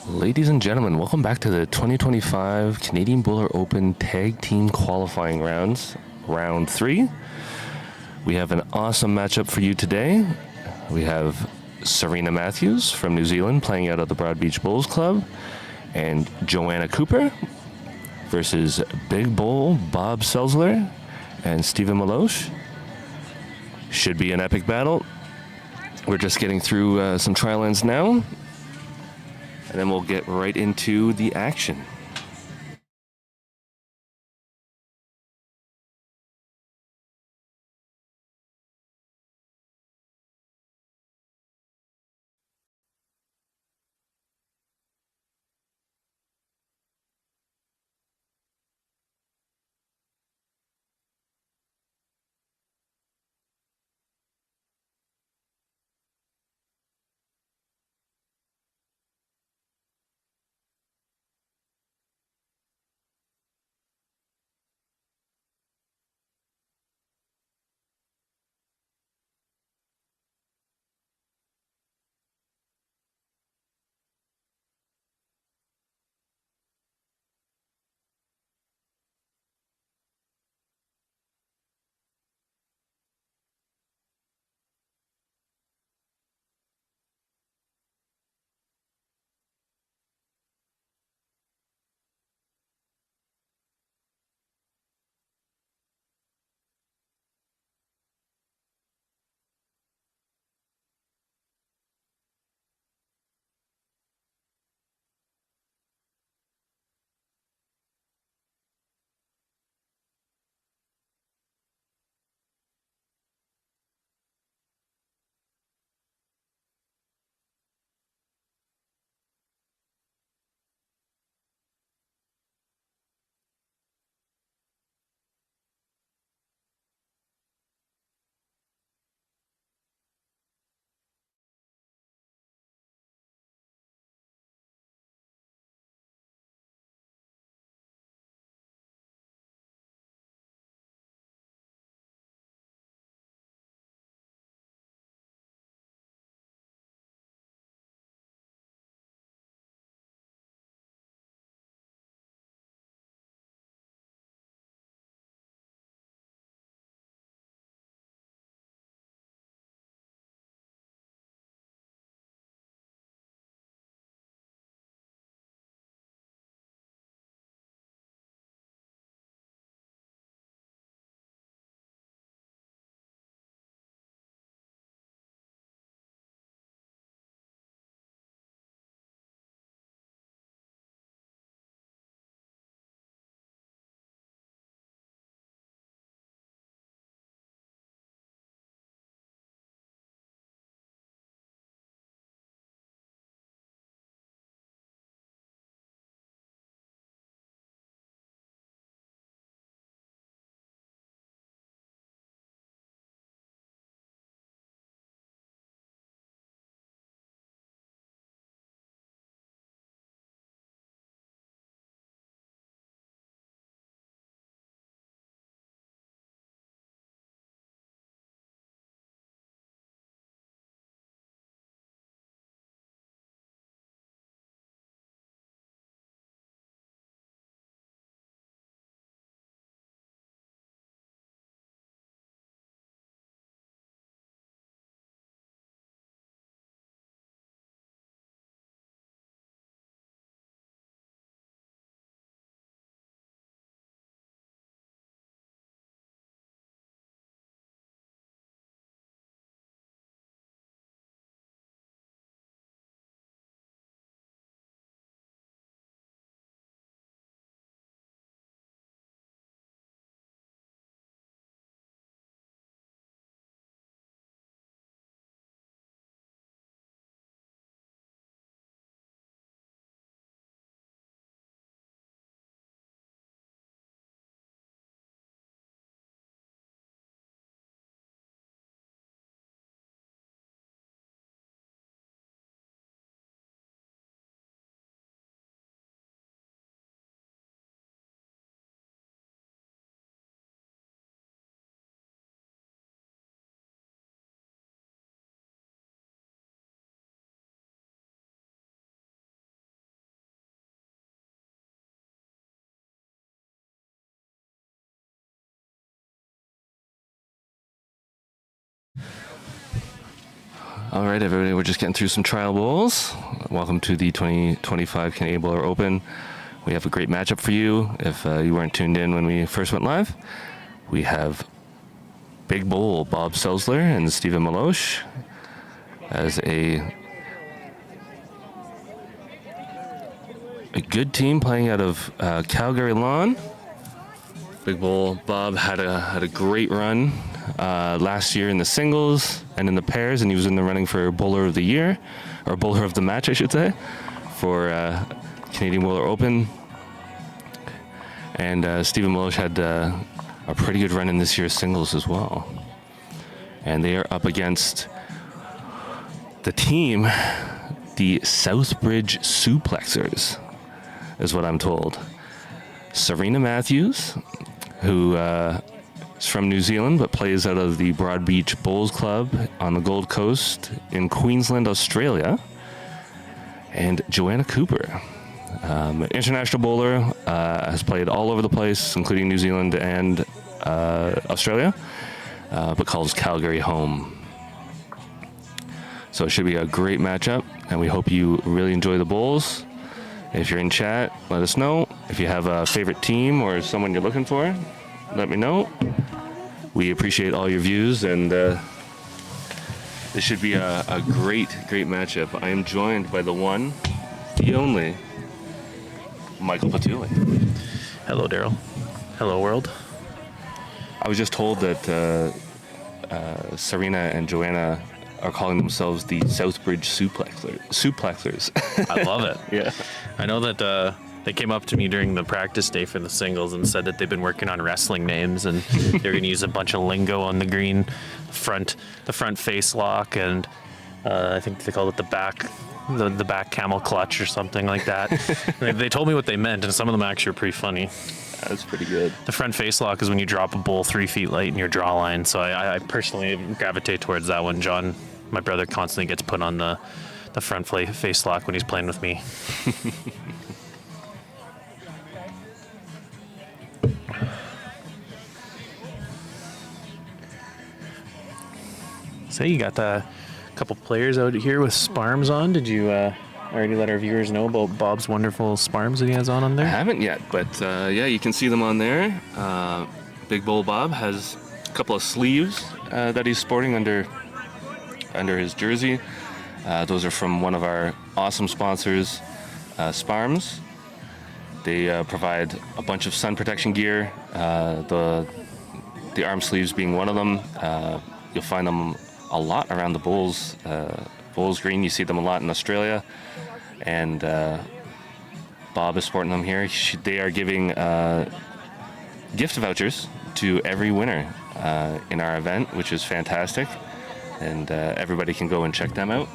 Ladies and gentlemen, welcome back to the 2025 Canadian Bowler Open Tag Team Qualifying Rounds, Round 3. We have an awesome matchup for you today. We have Serena Matthews from New Zealand playing out of the Broad Beach Bowls Club, and Joanna Cooper versus Big Bull Bob Selzler and Stephen Meloche. Should be an epic battle. We're just getting through some trial ends now, and then we'll get right into the action. All right, everybody, we're just getting through some trial bowls. Welcome to the 2025 Canadian Bowler Open. We have a great matchup for you. If you weren't tuned in when we first went live, we have Big Bowl Bob Selzler and Stephen Meloche as a good team playing out of Calgary Lawn. Big Bowl Bob had a great run last year in the singles and in the pairs, and he was in the running for Bowler of the Year, or Bowler of the Match, I should say, for Canadian Bowler Open. And Stephen Meloche had a pretty good run in this year's singles as well. And they are up against the team, the Southbridge Suplexers, is what I'm told. Serena Matthews, who is from New Zealand but plays out of the Broadbeach Bowls Club on the Gold Coast in Queensland, Australia. And Joanna Cooper, international bowler, has played all over the place, including New Zealand and Australia, but calls Calgary home. So it should be a great matchup, and we hope you really enjoy the bowls. If you're in chat, let us know. If you have a favorite team or someone you're looking for, let me know. We appreciate all your views, and this should be a great matchup. I am joined by the one, the only, Michael Patulli. Hello, Daryl. Hello, world. I was just told that Serena and Joanna are calling themselves the Southbridge Suplexers. I love it. Yeah. I know that they came up to me during the practice day for the singles and said that they've been working on wrestling names, and they're going to use a bunch of lingo on the green, the front face lock, and I think they called it the back camel clutch or something like that. They told me what they meant, and some of them actually are pretty funny. That's pretty good. The front face lock is when you drop a bowl 3 feet light in your draw line, so I personally gravitate towards that one. John, my brother, constantly gets put on the front face lock when he's playing with me. So you got a couple players out here with sparms on. Did you already let our viewers know about Bob's wonderful sparms that he has on there? I haven't yet, but yeah, you can see them on there. Big Bowl Bob has a couple of sleeves that he's sporting under his jersey. Those are from one of our awesome sponsors, Sparms. They provide a bunch of sun protection gear, the arm sleeves being one of them. You'll find them a lot around the Bowls green. You see them a lot in Australia, and Bob is sporting them here. They are giving gift vouchers to every winner in our event, which is fantastic, and everybody can go and check them out.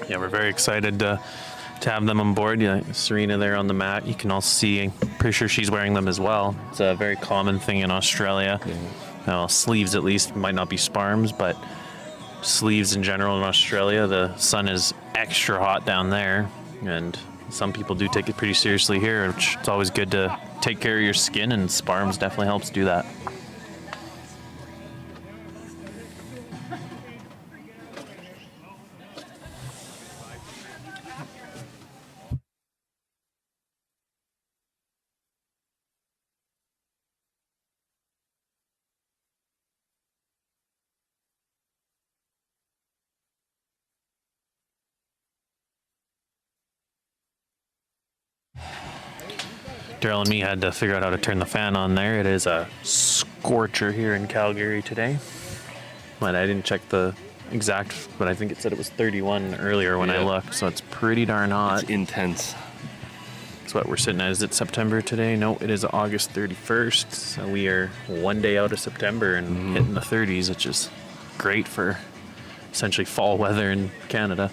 Yeah, we're very excited to have them on board. Yeah, Serena there on the mat. You can also see, I'm pretty sure she's wearing them as well. It's a very common thing in Australia. Yeah. Sleeves, at least, might not be sparms, but sleeves in general in Australia. The sun is extra hot down there, and some people do take it pretty seriously here, which it's always good to take care of your skin, and sparms definitely helps do that. Daryl and me had to figure out how to turn the fan on there. It is a scorcher here in Calgary today. But I didn't check the exact, but I think it said it was 31 earlier when I looked, so it's pretty darn hot. It's intense. That's what we're sitting at. Is it September today? No, it is August 31st. So we are one day out of September and hitting the 30s, which is great for essentially fall weather in Canada.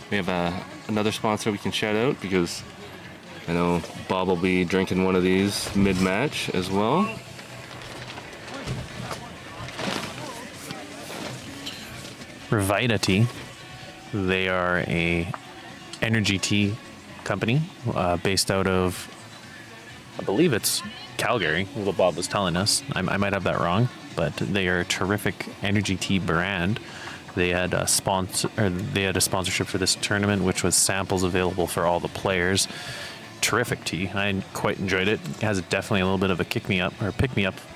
We have another sponsor we can shout out because I know Bob will be drinking one of these mid-match as well. Revita Tea. They are a energy tea company based out of, I believe it's Calgary, what Bob was telling us. I might have that wrong, but they are a terrific energy tea brand. They had a sponsorship for this tournament, which was samples available for all the players. Terrific tea. I quite enjoyed it. It has definitely a little bit of a pick me up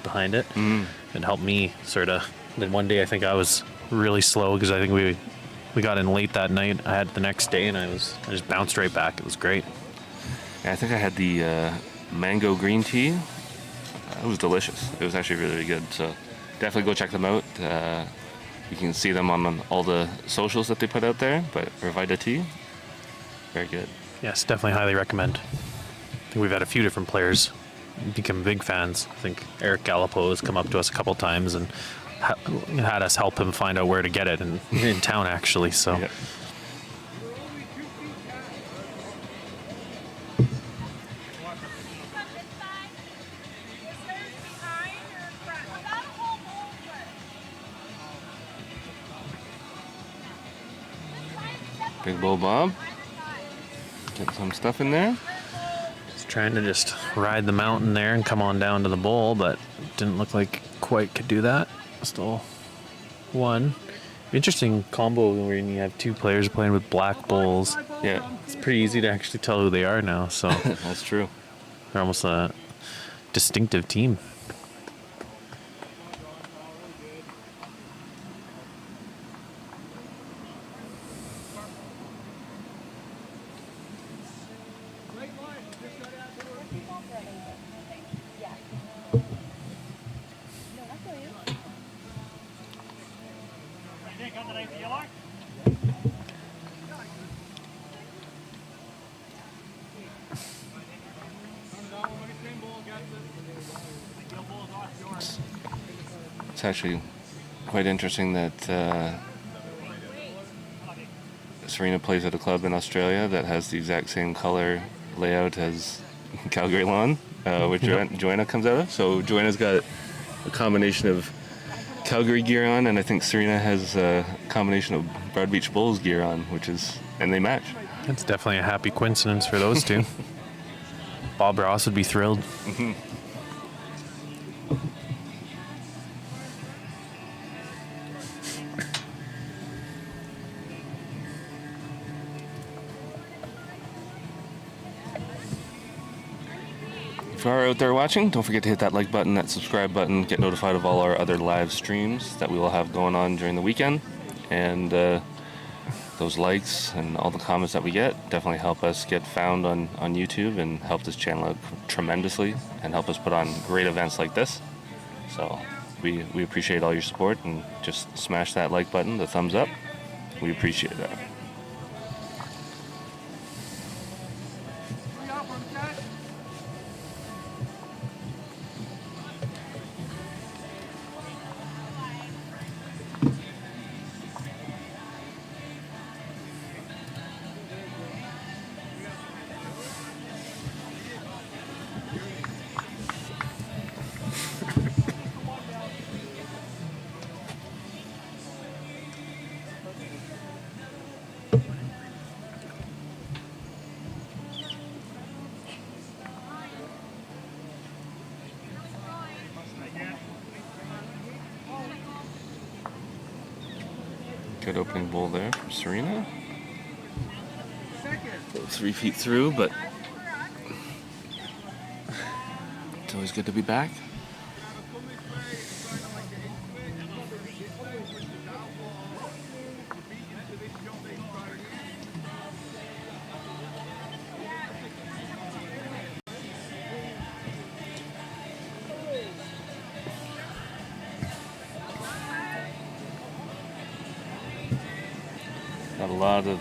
behind it. It helped me sort of. Then one day I think I was really slow because I think we got in late that night. I had it the next day and I just bounced right back. It was great. Yeah, I think I had the mango green tea. It was delicious. It was actually really, really good. So definitely go check them out. You can see them on all the socials that they put out there. But Revita Tea, very good. Yes, definitely highly recommend. I think we've had a few different players become big fans. I think Eric Gallipo has come up to us a couple times and had us help him find out where to get it in town, actually. So. Yep. Big Bull Bob. Get some stuff in there. Trying to just ride the mountain there and come on down to the bowl, but didn't look like quite could do that. Still one. Interesting combo when you have two players playing with black bowls. Yeah. It's pretty easy to actually tell who they are now, so That's true. they're almost a distinctive team. It's actually quite interesting that Serena plays at a club in Australia that has the exact same color layout as Calgary Lawn, which Joanna comes out of. So Joanna's got a combination of Calgary gear on, and I think Serena has a combination of Broad Beach Bulls gear on, and they match. It's definitely a happy coincidence for those two. Bob Ross would be thrilled. Mm-hmm. If you are out there watching, don't forget to hit that like button, that subscribe button, get notified of all our other live streams that we will have going on during the weekend. And those likes and all the comments that we get definitely help us get found on YouTube and help this channel out tremendously and help us put on great events like this. So we appreciate all your support, and just smash that like button, the thumbs up. We appreciate that. Good opening bowl there from Serena. 3 feet through, but it's always good to be back. Got a lot of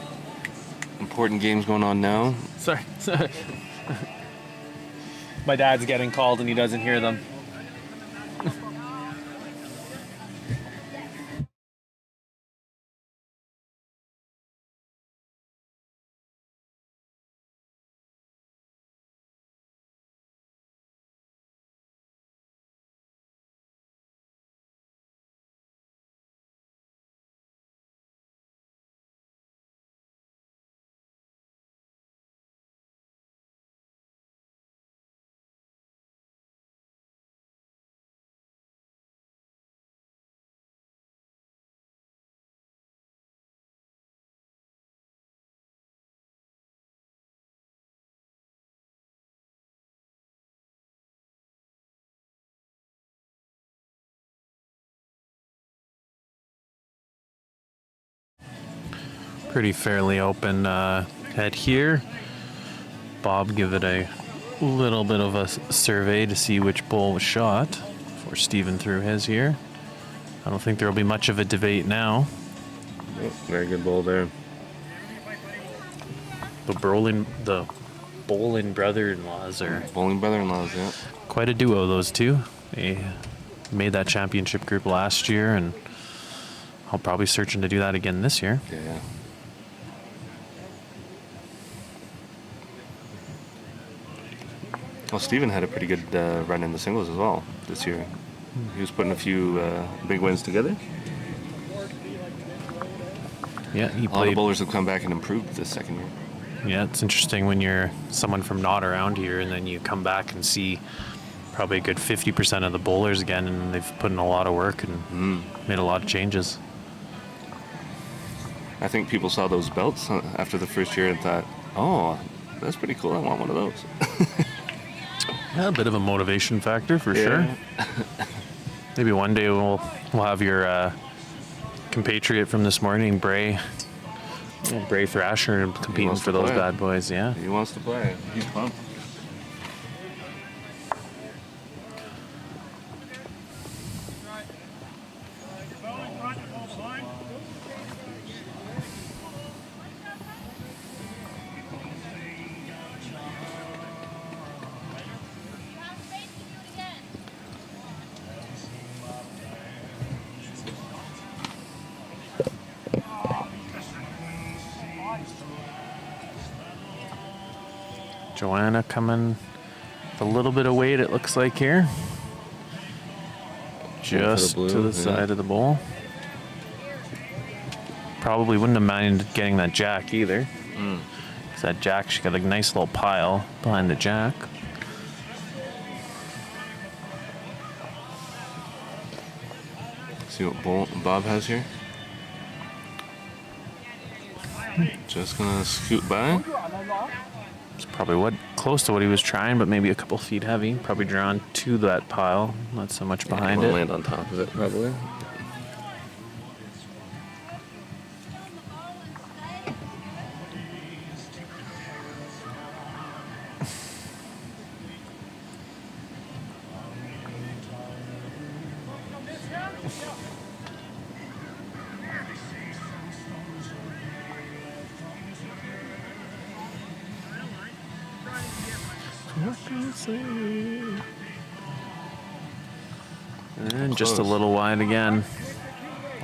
Important games going on now. Sorry. My dad's getting called and he doesn't hear them. Pretty fairly open head here. Bob give it a little bit of a survey to see which bowl was shot before Steven threw his here. I don't think there will be much of a debate now. Oh, very good bowl there. The bowling brother-in-laws are Bowling brother-in-laws, yeah. quite a duo, those two. They made that championship group last year, and I'll probably searching to do that again this year. Yeah. Well, Steven had a pretty good run in the singles as well this year. He was putting a few big wins together. Yeah, he A lot of played. bowlers have come back and improved this second year. Yeah, it's interesting when you're someone from not around here and then you come back and see probably a good 50% of the bowlers again, and they've put in a lot of work and made a lot of changes. I think people saw those belts after the first year and thought, oh, that's pretty cool. I want one of those. Yeah, a bit of a motivation factor for Yeah. sure. Maybe one day we'll have your compatriot from this morning, Bray Thrasher, competing wants for to those play. bad boys. Yeah. He wants to play. He's pumped. Joanna coming with a little bit of weight, it looks like here. Just blue, to the yeah. side of the bowl. Probably wouldn't have minded getting that jack either. Because that jack, she got a nice little pile behind the jack. See what Bob has here. Just gonna scoot by. It's probably close to what he was trying, but maybe a couple feet heavy. Probably drawn to that pile, not so much behind Won't it. land on top of it probably. And just a Close. little wide again.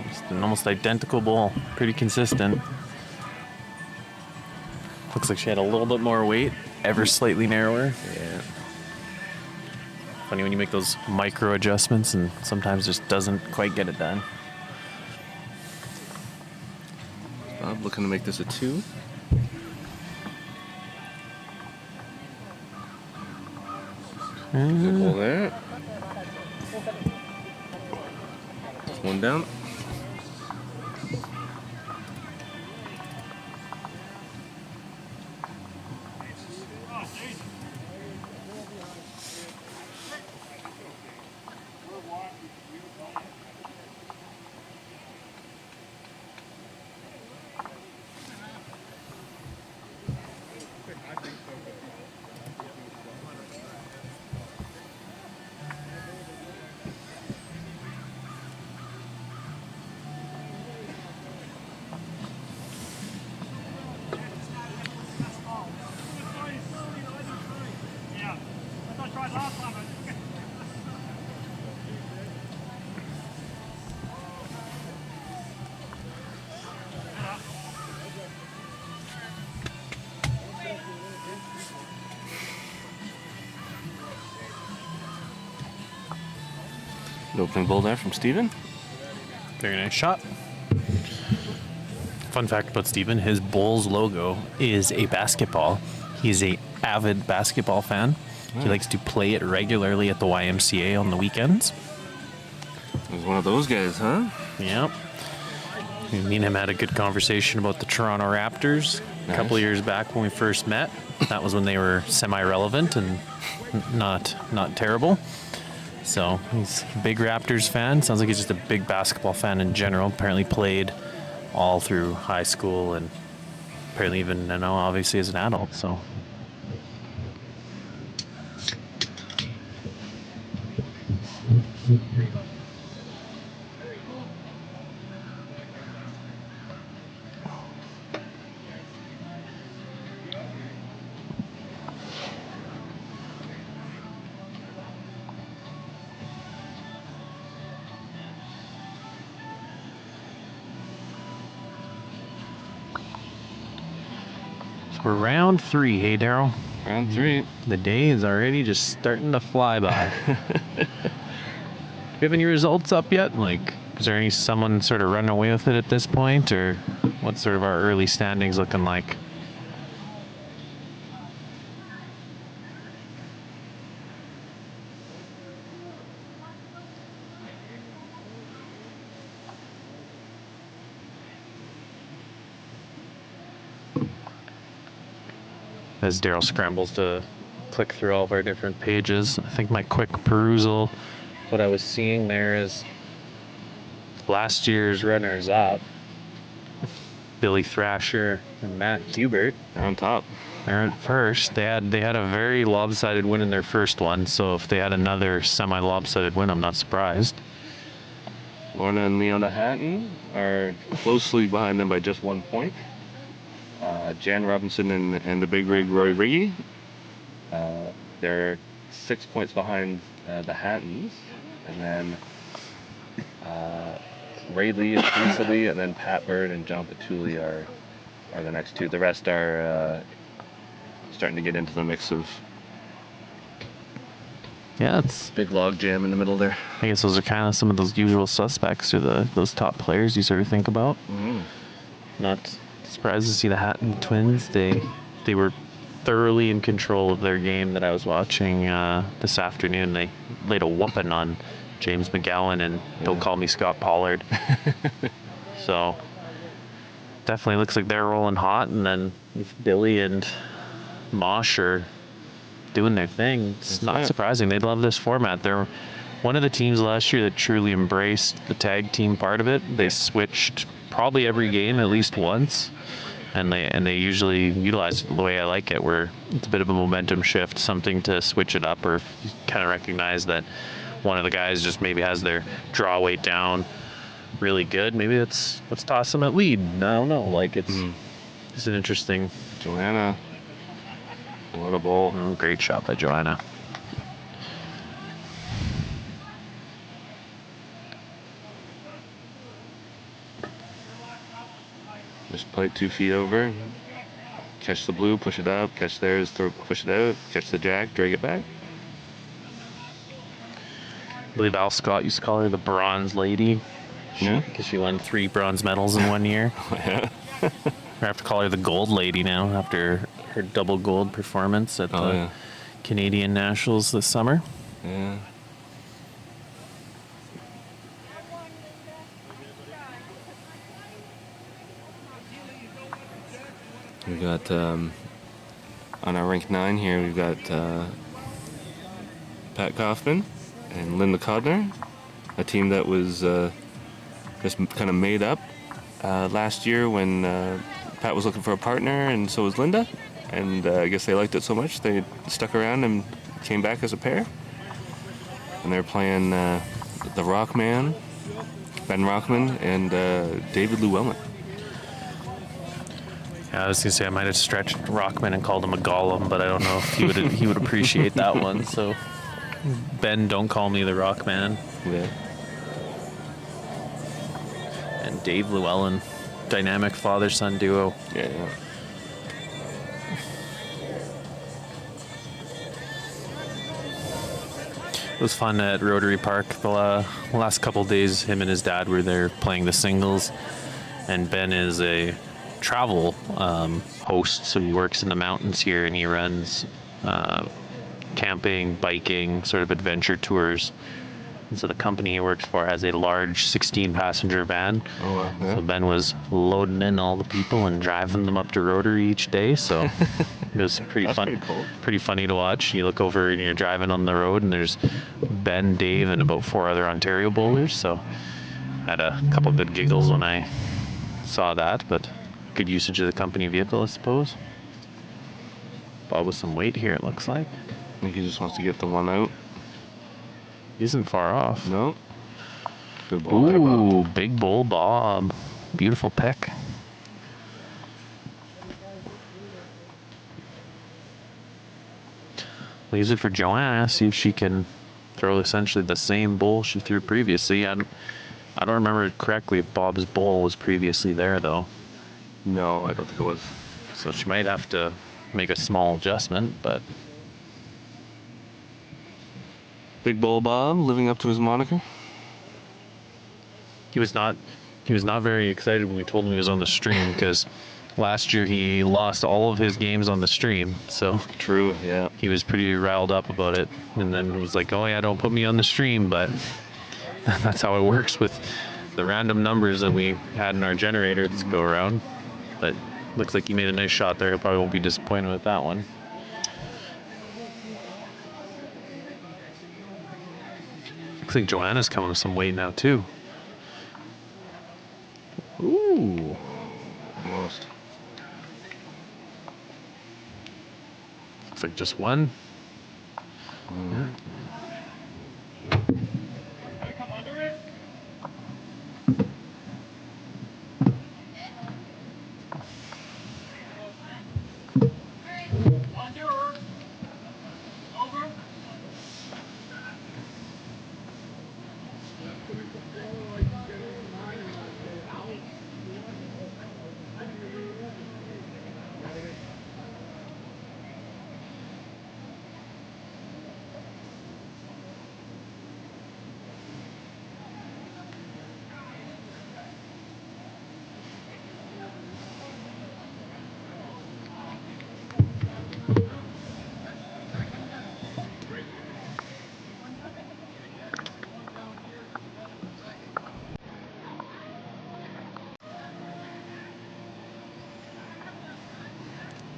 Just an almost identical bowl. Pretty consistent. Looks like she had a little bit more weight, ever slightly narrower. Yeah. Funny when you make those micro adjustments and sometimes just doesn't quite get it done. Bob looking to make this a 2. Good ball there. One down. Good opening bowl there from Steven. Very nice shot. Fun fact about Steven, his Bulls logo is a basketball. He's a avid basketball fan. Nice. He likes to play it regularly at the YMCA on the weekends. He's one of those guys, huh? Yep. Me and him had a good conversation about the Toronto Raptors a couple of years back when we first met. That was when they were semi-relevant and not terrible. So he's a big Raptors fan. Sounds like he's just a big basketball fan in general. Apparently played all through high school and apparently even, obviously as an adult. So. We're round 3, hey Daryl? Round 3. The day is already just starting to fly by. Do you have any results up yet? Like, is there someone sort of running away with it at this point, or what's sort of our early standings looking like? As Daryl scrambles to click through all of our different pages, I think my quick perusal, what I was seeing there is last year's runners up, Billy Thrasher and Matt Hubert. They're on top. They're at first. They had a very lopsided win in their first one, so if they had another semi-lopsided win, I'm not surprised. Lorna and Leona Hatton are closely behind them by just 1 point. Jan Robinson and the big rig Roy Riggy, they're 6 points behind the Hattons, and then Ray Lee and Teresa Lee, and then Pat Bird and John Patulli are the next two. The rest are starting to get into the mix of it's big log jam in the middle there. I guess those are kind of some of those usual suspects, or those top players you sort of think about. Mm-hmm. Not surprised to see the Hatton twins. They were thoroughly in control of their game that I was watching this afternoon. They laid a whooping on James McGowan and Don't Call Me Scott Pollard. So definitely looks like they're rolling hot, and then if Billy and Mosh are doing their thing, it's not surprising. They love this format. They're one of the teams last year that truly embraced the tag team part of it. They switched probably every game at least once, and they usually utilize it the way I like it, where it's a bit of a momentum shift, something to switch it up, or if you kind of recognize that one of the guys just maybe has their draw weight down really good, maybe let's toss them at lead. I don't know, like it's an interesting. Joanna, what a bowl. Oh, great shot by Joanna. Just play 2 feet over, catch the blue, push it up, catch theirs, push it out, catch the jack, drag it back. I believe Al Scott used to call her the Bronze Lady. Yeah. Because she won 3 bronze medals in 1 year. Yeah. I have to call her the Gold Lady now after her double gold performance at the Canadian Nationals this summer. Yeah. We've got, on our rank 9 here, we've got Pat Kaufman and Linda Codner, a team that was just kind of made up last year when Pat was looking for a partner, and so was Linda. And I guess they liked it so much, they stuck around and came back as a pair. And they're playing the Rockman, Ben Rockman, and David Llewellyn. I was gonna say I might have stretched Rockman and called him a golem, but I don't know if he would appreciate that one. So Ben, don't call me the Rockman. Yeah. And Dave Llewellyn, dynamic father-son duo. Yeah. It was fun at Rotary Park. The last couple days, him and his dad were there playing the singles. And Ben is a travel host, so he works in the mountains here, and he runs camping, biking, sort of adventure tours. And so the company he works for has a large 16-passenger van. Oh, wow. Yeah. So Ben was loading in all the people and driving them up to Rotary each day. So it was pretty fun. Pretty cool. Pretty funny to watch. You look over and you're driving on the road, and there's Ben, Dave, and about 4 other Ontario bowlers. So I had a couple good giggles when I saw that, but good usage of the company vehicle, I suppose. Bob with some weight here, it looks like. I think he just wants to get the one out. He isn't far off. No. Good ball there, Bob. Ooh, big bowl Bob. Beautiful pick. Leaves it for Joanna, see if she can throw essentially the same bowl she threw previously. I don't remember correctly if Bob's bowl was previously there, though. No, I don't think it was. So she might have to make a small adjustment, but... Big Bowl Bob living up to his moniker. He was not very excited when we told him he was on the stream, because last year he lost all of his games on the stream. So True, yeah. he was pretty riled up about it, and then was like, "Oh yeah, don't put me on the stream." But that's how it works with the random numbers that we had in our generator to go around. But looks like he made a nice shot there. He probably won't be disappointed with that one. Looks like Joanna's coming with some weight now too. Ooh. Almost. Looks like just one. Yeah.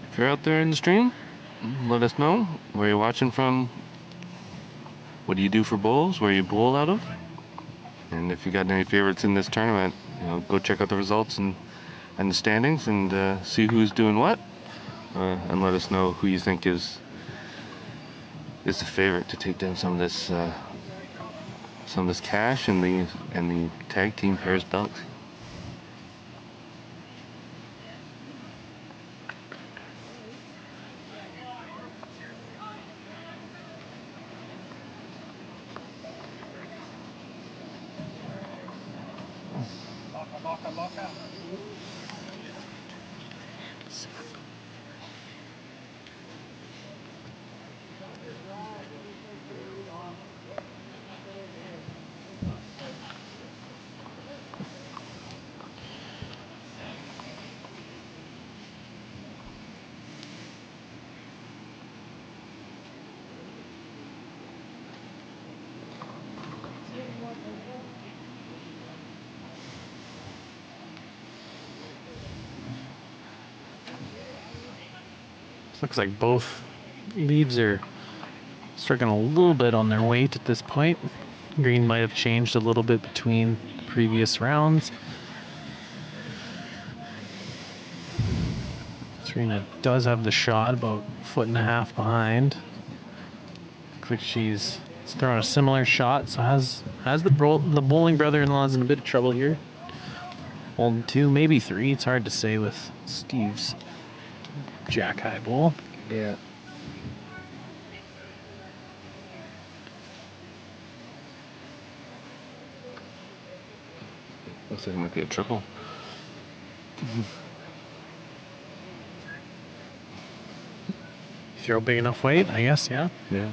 If you're out there in the stream, let us know where you're watching from. What do you do for bowls? Where you bowl out of? And if you got any favorites in this tournament, go check out the results and the standings and see who's doing what, and let us know who you think is the favorite to take down some of this cash and the tag team pairs belts. Looks like both leads are striking a little bit on their weight at this point. Green might have changed a little bit between previous rounds. Serena does have the shot about 1.5 feet behind. Looks like she's throwing a similar shot, so has the bowling brother-in-law's in a bit of trouble here. Holding 2, maybe 3. It's hard to say with Steve's jack high bowl. Yeah. Looks like it might be a triple. Throw big enough weight, I guess, yeah. Yeah.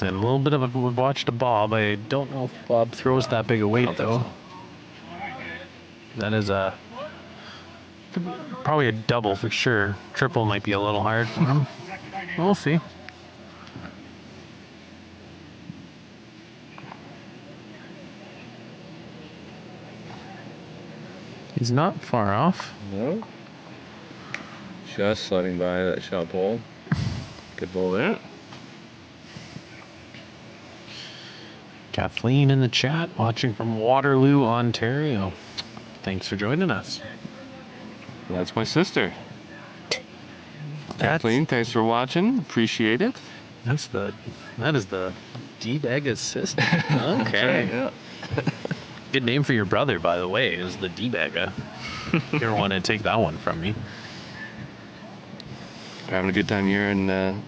And a little bit of a watch to Bob. I don't know if Bob throws that big a weight though. That is probably a double for sure. Triple might be a little hard for him. We'll see. He's not far off. No. Just sliding by that shot ball. Good ball there. Kathleen in the chat, watching from Waterloo, Ontario. Thanks for joining us. That's my sister. Kathleen, thanks for watching. Appreciate it. That is the D-Bag sister. Okay. Right, yeah. Good name for your brother, by the way, is the D-Bagger. You ever want to take that one from me? We're having a good time here in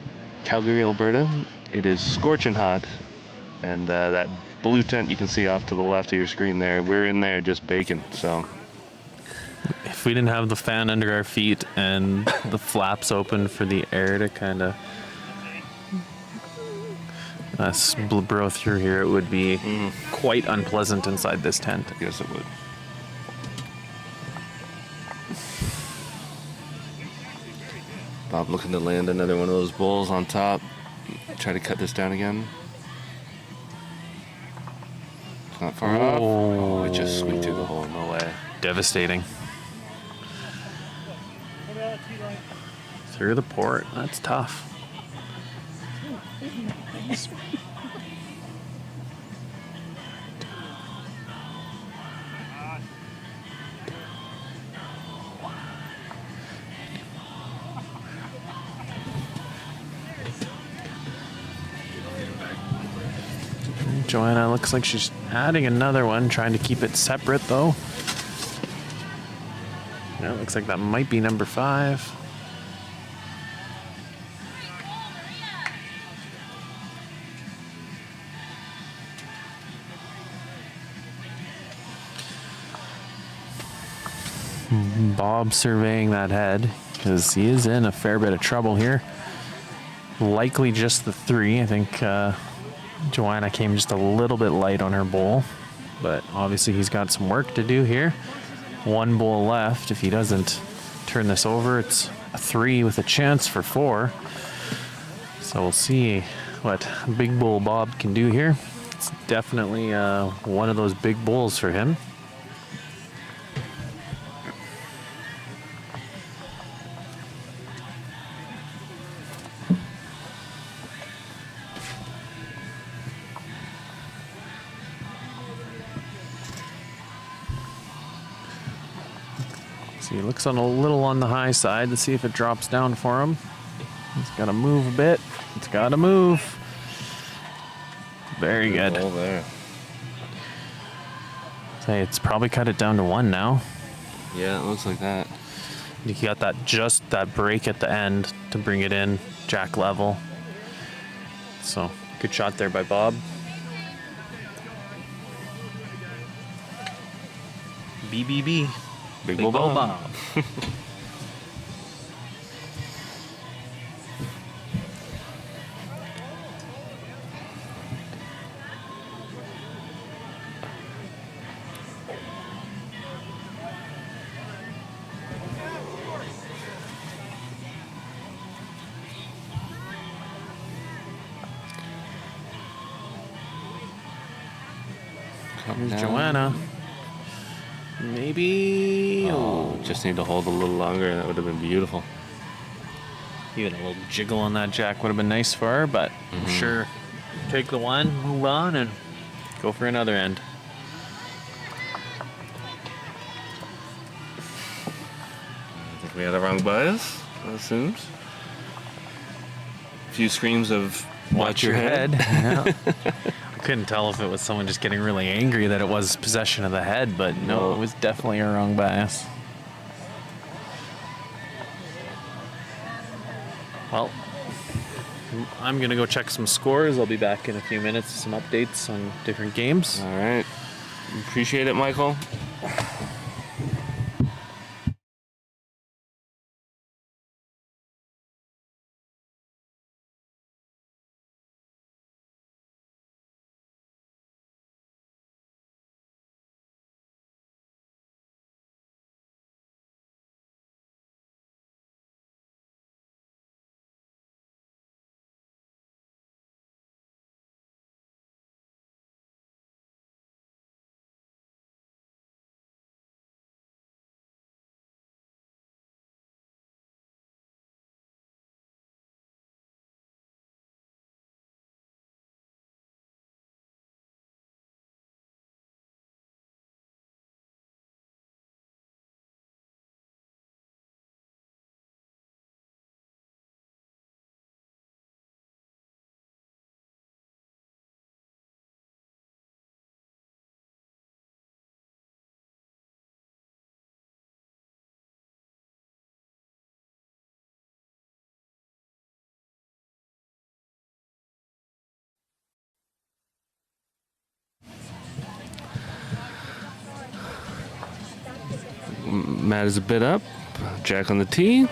Calgary, Alberta. It is scorching hot. And that blue tent you can see off to the left of your screen there, we're in there just baking, so. If we didn't have the fan under our feet and the flaps open for the air to kind of blow through here, it would be quite unpleasant inside this tent. Yes, it would. Bob looking to land another one of those bowls on top. Try to cut this down again. It's not far off. Oh, it just squeaked through the hole. No way. Devastating. Through the port. That's tough. Joanna looks like she's adding another one, trying to keep it separate though. Yeah, looks like that might be number 5. Bob surveying that head because he is in a fair bit of trouble here. Likely just the 3. I think Joanna came just a little bit light on her bowl, but obviously he's got some work to do here. 1 bowl left. If he doesn't turn this over, it's a 3 with a chance for 4. So we'll see what Big Bull Bob can do here. It's definitely one of those big bowls for him. He looks a little on the high side to see if it drops down for him. He's got to move a bit. It's got to move. Very good. Ball there. Say it's probably cut it down to 1 now. Yeah, it looks like that. You got that break at the end to bring it in jack level. So good shot there by Bob. BBB. Big Bull Bob. Here's Joanna. Maybe. Oh, just need to hold a little longer and that would have been beautiful. Even a little jiggle on that jack would have been nice for her, but I'm sure take the 1, move on, and go for another end. I think we had the wrong bias, that assumes. A few screams of watch your head. Yeah. I couldn't tell if it was someone just getting really angry that it was possession of the head, but no, it was definitely a wrong bias. Well, I'm going to go check some scores. I'll be back in a few minutes with some updates on different games. All right. Appreciate it, Michael. Mat is a bit up. Jack on the tee.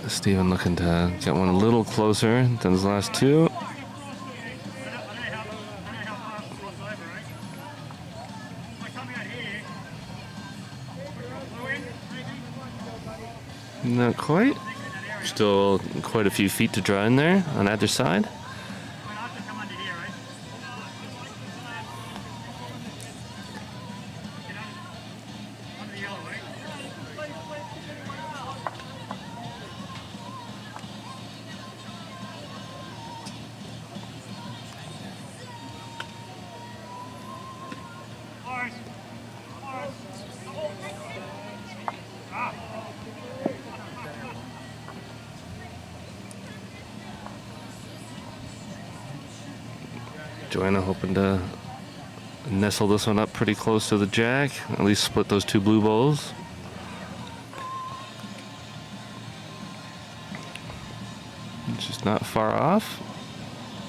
Steven looking to get one a little closer than his last two. Not quite. Still quite a few feet to draw in there on either side. Joanna hoping to nestle this one up pretty close to the jack, at least split those two blue balls. It's just not far off.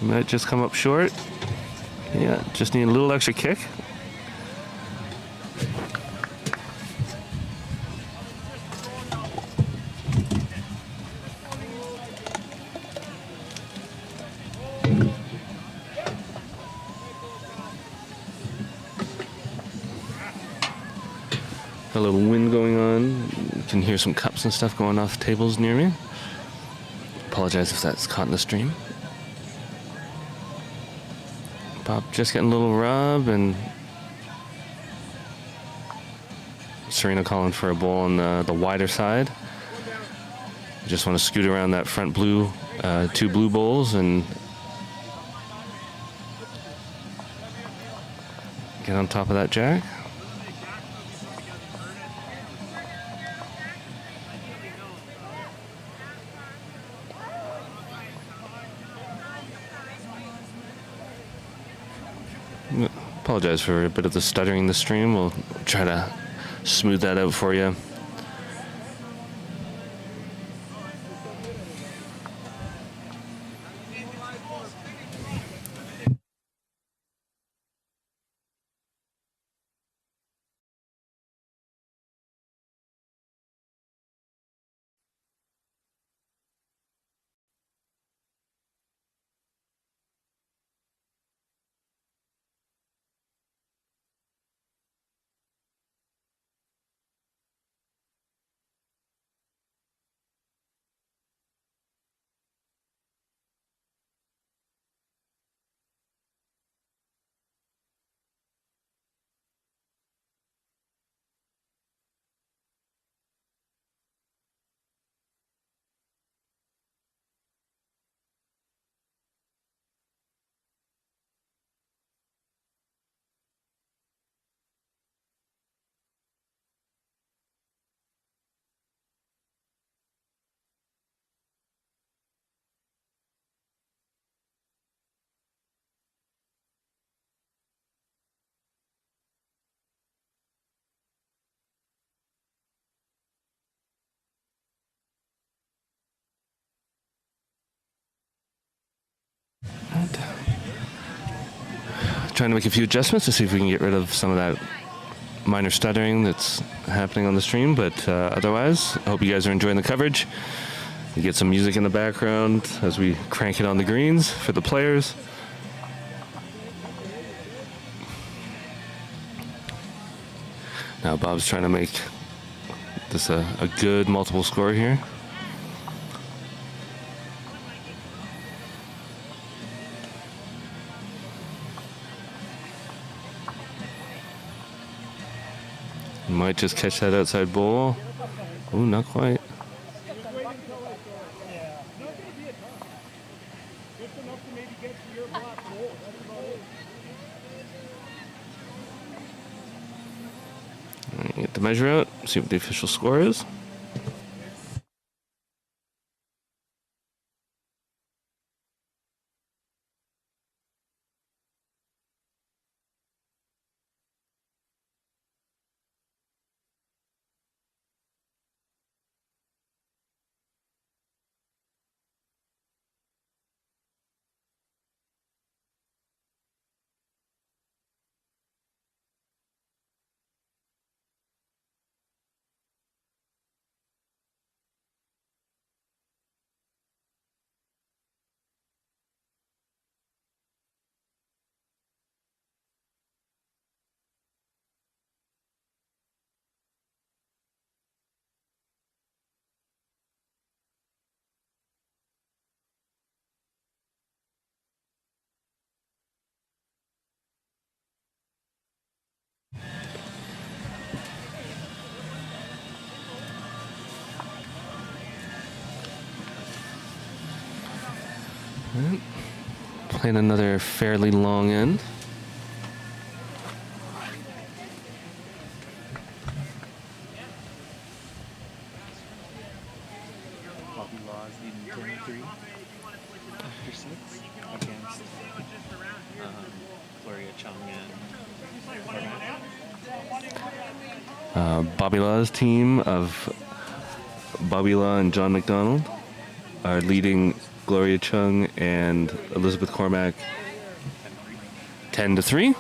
Might just come up short. Yeah, just need a little extra kick. A little wind going on. You can hear some cups and stuff going off tables near me. Apologize if that's caught in the stream. Bob just getting a little rub, and Serena calling for a ball on the wider side. Just want to scoot around that front blue, two blue bowls, and get on top of that jack. Apologize for a bit of the stuttering in the stream. We'll try to smooth that out for you. Trying to make a few adjustments to see if we can get rid of some of that minor stuttering that's happening on the stream, but otherwise, I hope you guys are enjoying the coverage. You get some music in the background as we crank it on the greens for the players. Now Bob's trying to make this a good multiple score here. Might just catch that outside bowl. Ooh, not quite. Get the measure out, see what the official score is. Playing another fairly long end. Bobby Laws leading 10-3 after 6 against Gloria Chung and Bobby Law's team of Bobby Law and John McDonald are leading Gloria Chung and Elizabeth Cormack 10-3.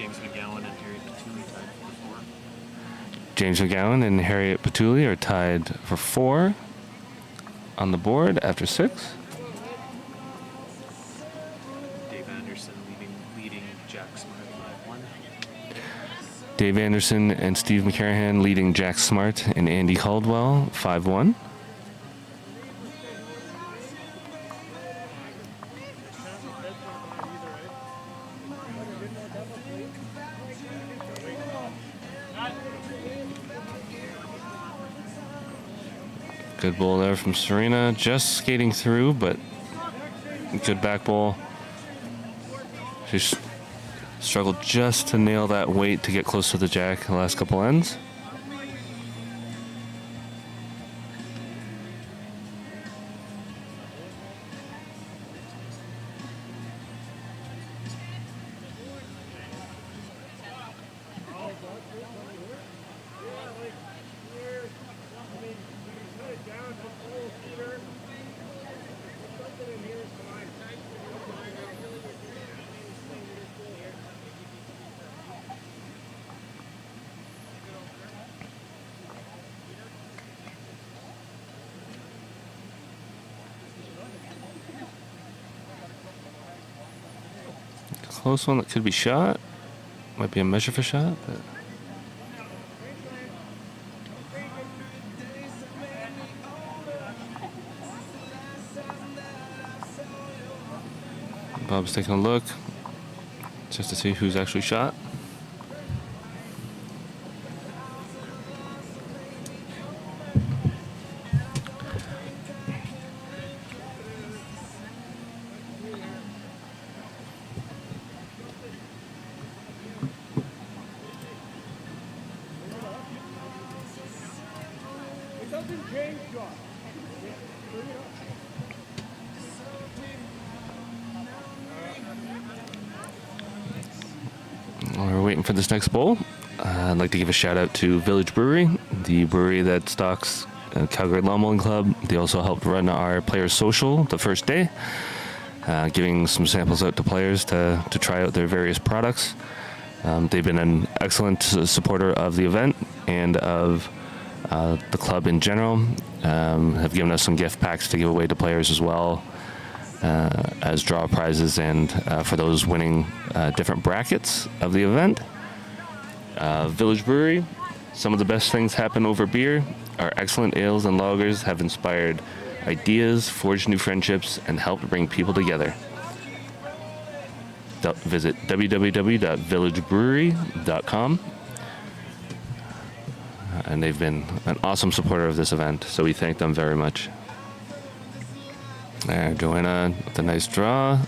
James McGowan and Harriet Petuli tied for 4. James McGowan and Harriet Petuli are tied for 4 on the board after 6. Dave Anderson leading Jack Smart 5-1. Dave Anderson and Steve McCarahan leading Jack Smart and Andy Caldwell 5-1. Good bowl there from Serena, just skating through, but good back bowl. She's struggled just to nail that weight to get close to the jack the last couple ends. Close one that could be shot. Might be a measure for shot, but Bob's taking a look just to see who's actually shot. We're waiting for this next bowl. I'd like to give a shout out to Village Brewery, the brewery that stocks Calgary Lawn Bowling Club. They also helped run our Players Social the first day, giving some samples out to players to try out their various products. They've been an excellent supporter of the event and of the club in general. Have given us some gift packs to give away to players as well, as draw prizes and for those winning different brackets of the event. Village Brewery, some of the best things happen over beer. Our excellent ales and lagers have inspired ideas, forged new friendships, and helped bring people together. visit www.villagebrewery.com. And they've been an awesome supporter of this event, so we thank them very much. There, Joanna with a nice draw.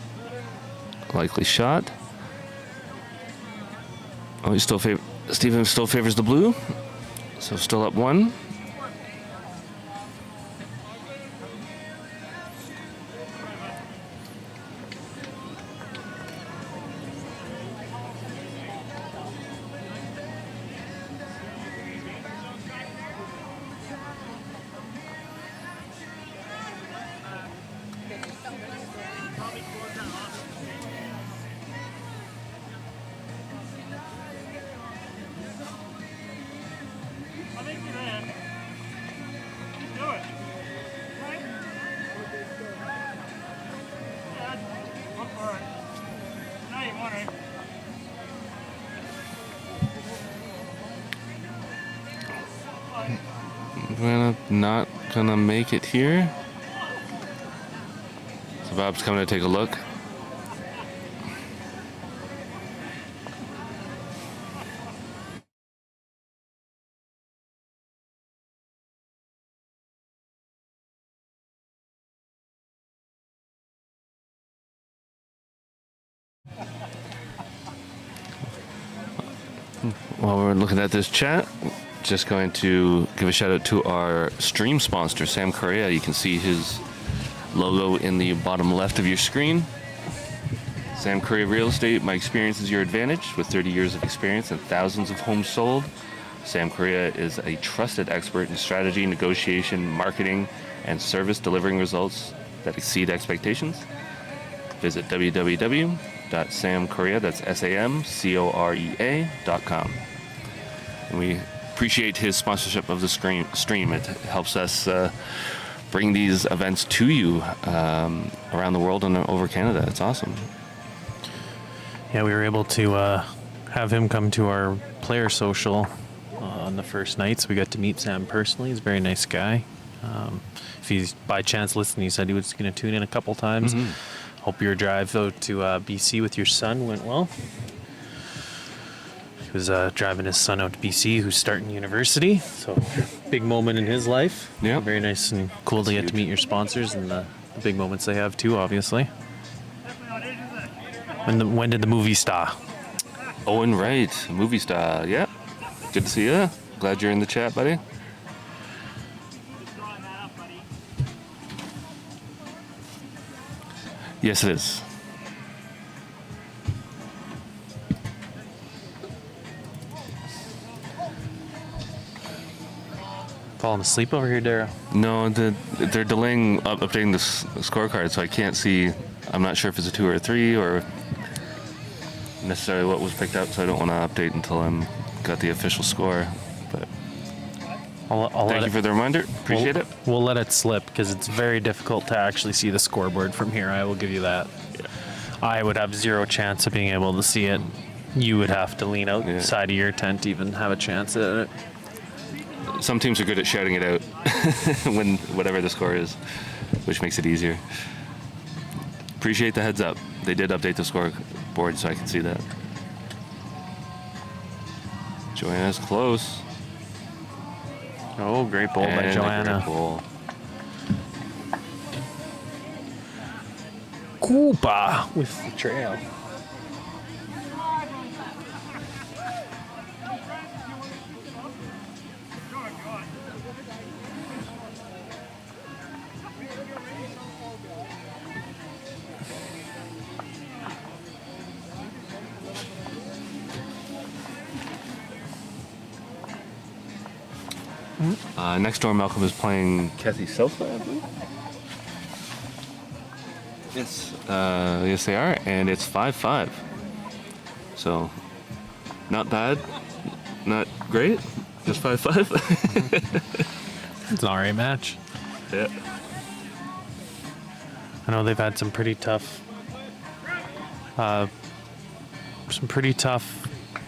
Likely shot. Oh, Steven still favors the blue, so still up 1. Not gonna make it here. So Bob's coming to take a look. While we're looking at this chat, just going to give a shout out to our stream sponsor, Sam Correa. You can see his logo in the bottom left of your screen. Sam Correa Real Estate, my experience is your advantage. With 30 years of experience and thousands of homes sold, Sam Correa is a trusted expert in strategy, negotiation, marketing, and service, delivering results that exceed expectations. Visit www.samcorea, that's SAMCOREA.com. And we appreciate his sponsorship of the stream. It helps us bring these events to you around the world and over Canada. It's awesome. Yeah, we were able to have him come to our player social on the first night, so we got to meet Sam personally. He's a very nice guy. If he's by chance listening, he said he was going to tune in a couple times. Mm-hmm. Hope your drive out to BC with your son went well. He was driving his son out to BC, who's starting university, so big moment in his life. Yeah, very nice and cool to get to meet your sponsors and the big moments they have too, obviously. When did the movie start? Owen Wright, movie star. Yeah, good to see you. Glad you're in the chat, buddy. Yes, it is. Falling asleep over here, Daryl? No, they're delaying updating the scorecard, so I can't see. I'm not sure if it's a 2 or a 3 or necessarily what was picked up, so I don't want to update until I'm got the official score. But thank you for the reminder. Appreciate it. We'll let it slip because it's very difficult to actually see the scoreboard from here. I will give you that. Yeah. I would have zero chance of being able to see it. You would have to lean outside of your tent to even have a chance at it. Some teams are good at shouting it out when whatever the score is, which makes it easier. Appreciate the heads up. They did update the scoreboard so I can see that. Joanna's close. Oh, great bowl by Joanna. Great bowl. Koopa with the trail. Next door, Malcolm is playing Kathy Selzler, I believe. Yes, yes they are, and it's 5-5. So, not bad, not great, just 5-5. It's an alright match. Yeah. I know they've had some pretty tough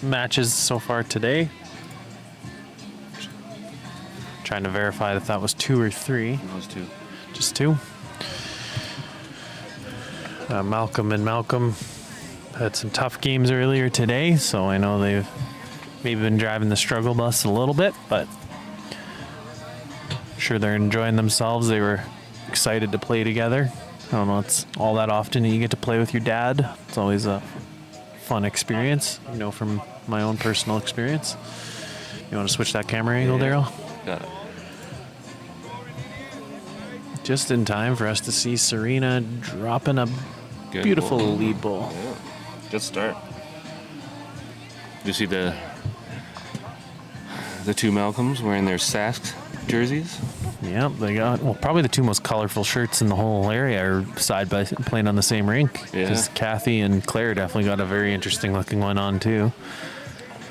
matches so far today. Trying to verify that was 2 or 3. It was 2. Just 2. Malcolm and Malcolm Had some tough games earlier today, so I know they've maybe been driving the struggle bus a little bit, but I'm sure they're enjoying themselves. They were excited to play together. I don't know, it's all that often that you get to play with your dad. It's always a fun experience, you know, from my own personal experience. You want to switch that camera angle, Daryl? Got it. Just in time for us to see Serena dropping a Good beautiful ball. lead ball. Yeah. Good start. You see the two Malcolms wearing their Sask jerseys? Yep, they got, well, probably the two most colorful shirts in the whole area are side by playing on the same rink. Yeah. Because Kathy and Claire definitely got a very interesting looking one on too.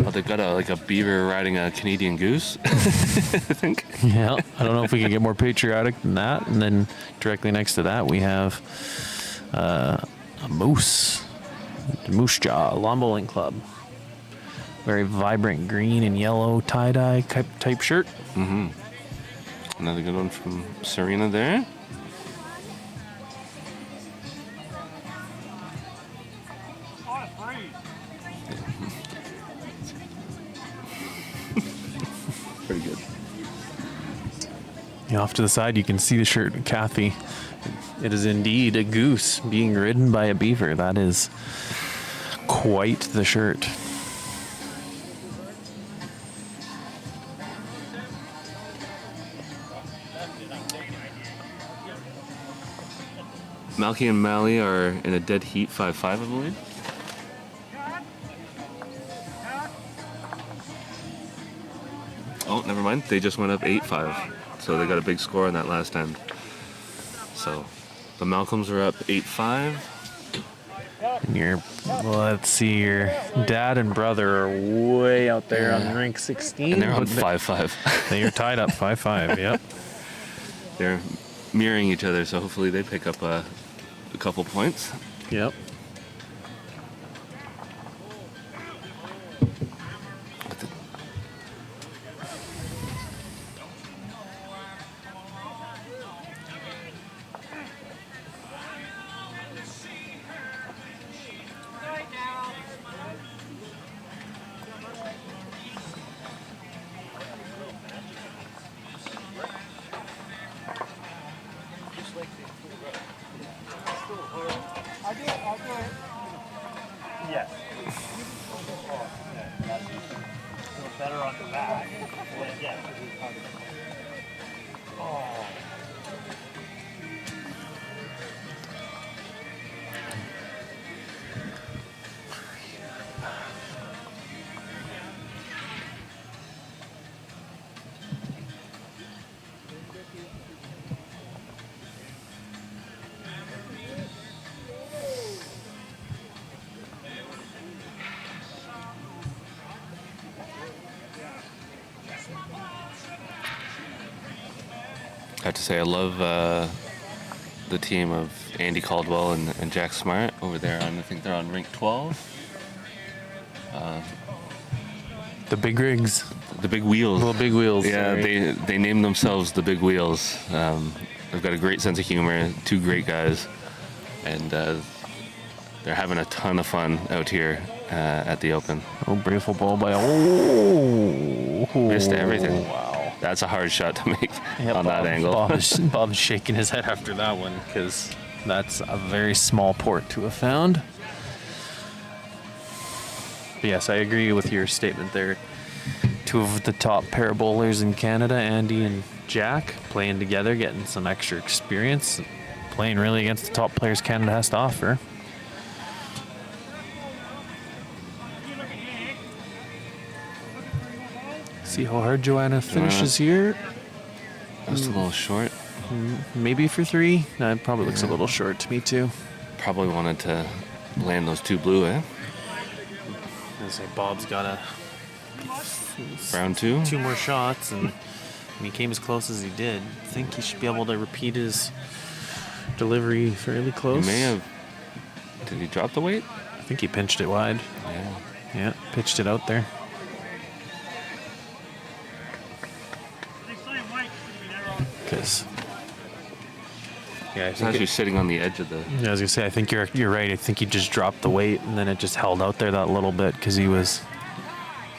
Oh, they've got a beaver riding a Canadian goose, I think. Yeah, I don't know if we can get more patriotic than that. And then directly next to that, we have a moose, the Moose Jaw Lawn Bowling Club. Very vibrant green and yellow tie-dye type shirt. Mm-hmm. Another good one from Serena there. Pretty good. Yeah, off to the side, you can see the shirt, Kathy. It is indeed a goose being ridden by a beaver. That is quite the shirt. Malky and Mally are in a dead heat, 5-5, I believe. Oh, never mind. They just went up 8-5. So they got a big score on that last end. So the Malcolms are up 8-5. And let's see, your dad and brother are way out there on rink 16. And they're on 5-5. They are tied up 5-5, yep. They're mirroring each other, so hopefully they pick up a couple points. Yep. Yes. Better on the back. Yeah. Oh. I have to say, I love the team of Andy Caldwell and Jack Smart over there on, I think they're on rink 12. The big rigs. The Big Wheels. Little big wheels. Yeah, sorry. they named themselves the Big Wheels. They've got a great sense of humor, two great guys, and they're having a ton of fun out here at the Open. Oh, beautiful ball by, Missed everything. Wow. That's a hard shot to make on that Bob, angle. Bob is shaking his head after that one because that's a very small port to have found. But yes, I agree with your statement there. Two of the top pair bowlers in Canada, Andy and Jack, playing together, getting some extra experience, playing really against the top players Canada has to offer. See how hard Joanna finishes here. Just a little short. Maybe for three. No, it probably looks a little short to me too. Probably wanted to land those two blue, eh? I say Bob's got Round two. two more shots, and when he came as close as he did, I think he should be able to repeat his delivery fairly He close. may have. Did he drop the weight? I think he pinched it wide. Yeah. Yeah, pitched it out there. Because Yeah, I It's think actually sitting on the edge of the. yeah, I was gonna say I think you're right. I think he just dropped the weight and then it just held out there that little bit because he was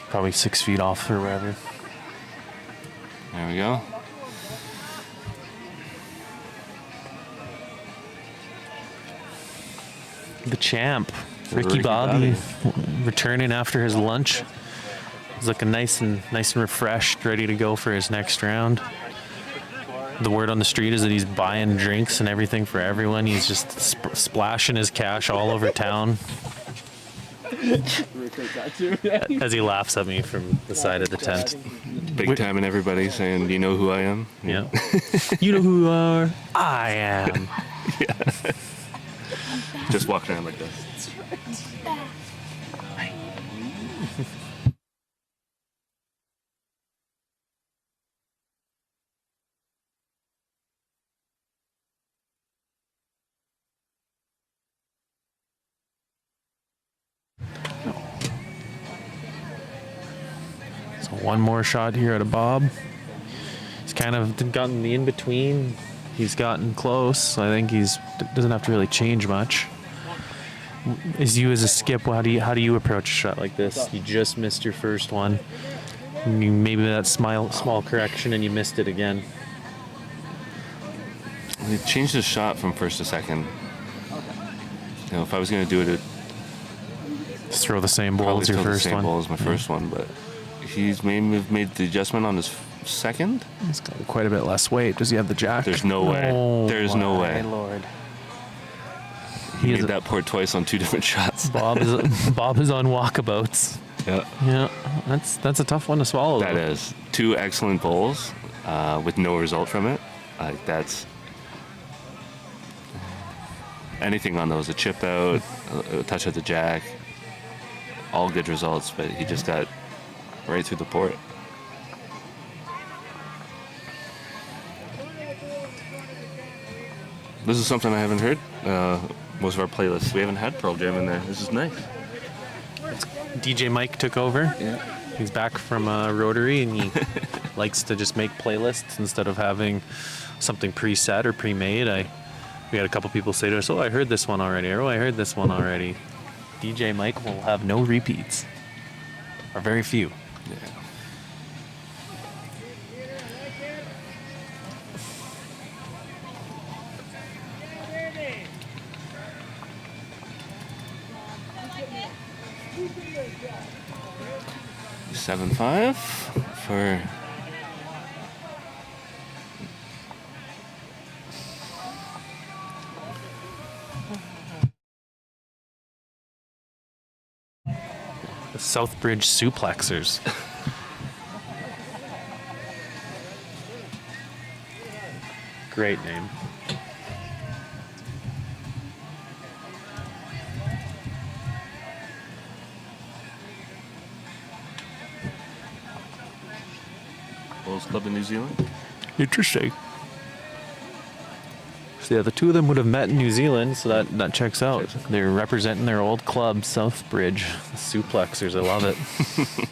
probably 6 feet off or wherever. There we go. The champ, Ricky Bobby, returning after his lunch. He's looking nice and refreshed, ready to go for his next round. The word on the street is that he's buying drinks and everything for everyone. He's just splashing his cash all over town. As he laughs at me from the side of the tent. Big time and everybody saying, "Do you know who I am?" Yeah. You know who you are? I am. Just walking around like this. So one more shot here at a bob. He's kind of gotten the in-between. He's gotten close. I think doesn't have to really change much. As a skip, how do you approach a shot like this? You just missed your first one. Maybe that small correction and you missed it again. We changed the shot from first to second. You know, if I was going to do it, Just throw the same ball probably as your still the first same one. ball as my first one, but he's made the adjustment on his second. He's got quite a bit less weight. Does he have the jack? There's no way. Oh, There's no way. my Lord. He is made a- that port twice on two different shots. Bob is on walkabouts. Yeah. Yeah, that's a tough one to swallow. That though. is two excellent bowls with no result from it. That's anything on those, a chip out, a touch of the jack, all good results, but he just got right through the port. This is something I haven't heard. Most of our playlists, we haven't had Pearl Jam in there. This is nice. DJ Mike took over. Yeah. He's back from Rotary, and he likes to just make playlists instead of having something preset or pre-made. We had a couple people say to us, "Oh, I heard this one already," or "Oh, I heard this one already." DJ Mike will have no repeats, or very few. Yeah. $7.5 for The Southbridge Suplexers. Great name. Bowls Club in New Zealand. Interesting. So yeah, the two of them would have met in New Zealand, so that checks out. They're representing their old club, Southbridge. The Suplexers, I love it.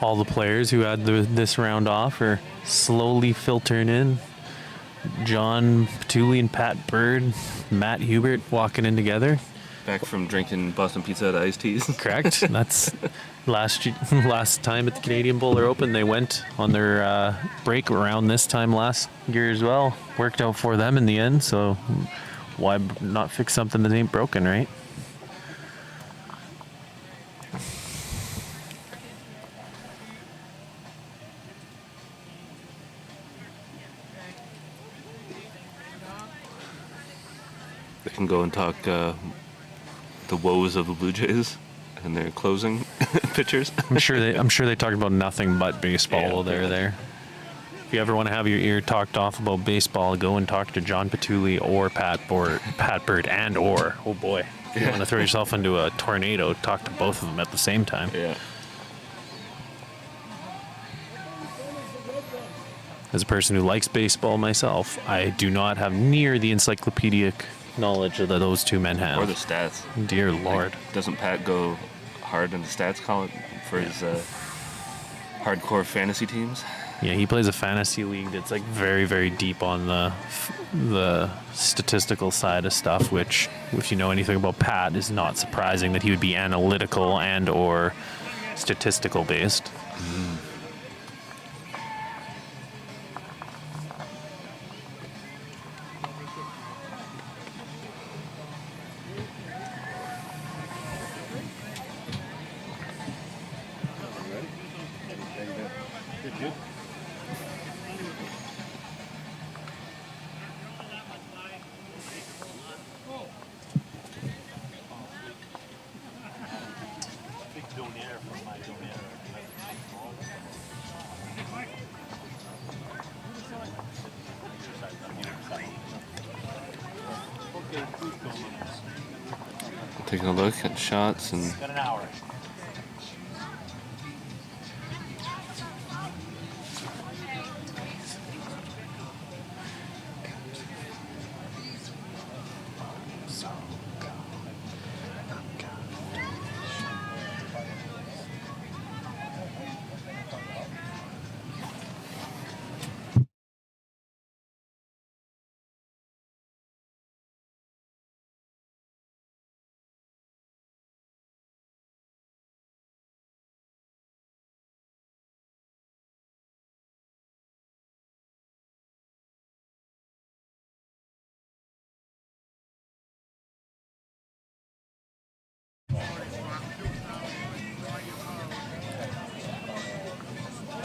All the players who had this round off are slowly filtering in. John Patulli and Pat Bird, Matt Hubert walking in together. Back from drinking Boston Pizza at iced teas. Correct. That's last time at the Canadian Bowler Open. They went on their break around this time last year as well. Worked out for them in the end, so why not fix something that ain't broken, right? They can go and talk the woes of the Blue Jays and their closing pitchers. I'm sure they talked about nothing but baseball while they're there. If you ever want to have your ear talked off about baseball, go and talk to John Patulli or Pat Bird and or, oh boy. If you want to throw yourself into a tornado, talk to both of them at the same time. Yeah. As a person who likes baseball myself, I do not have near the encyclopedic knowledge that those two men have. Or the stats. Dear Lord. Doesn't Pat go hard in the stats column for his hardcore fantasy teams? Yeah, he plays a fantasy league that's like very, very deep on the statistical side of stuff, which, if you know anything about Pat, is not surprising that he would be analytical and or statistical based. Taking a look at shots and Got an hour.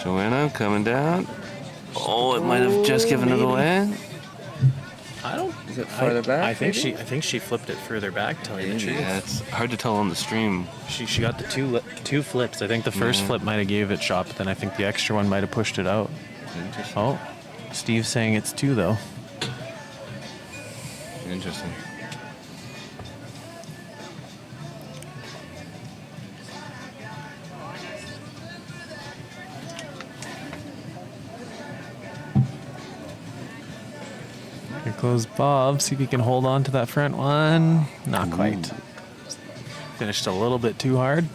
Joanna coming down. Oh, it might have just given it away. I don't. Is it farther back? I think maybe? she flipped it further back. Tell you the truth. Yeah, it's hard to tell on the stream. She got the two flips. I think the first flip might have gave it shot, but then I think the extra one might have pushed it out. Interesting. Oh, Steve's saying it's 2 though. Interesting. Here goes Bob. See if he can hold on to that front one. Not quite. Finished a little bit too hard.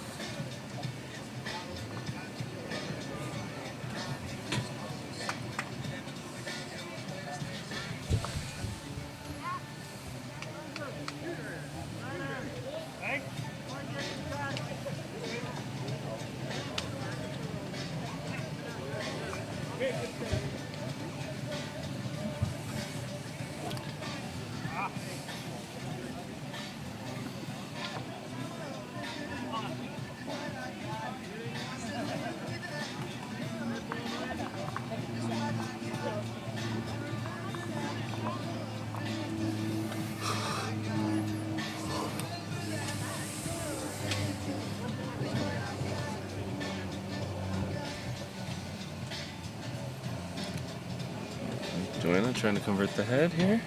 Joanna trying to convert the head here.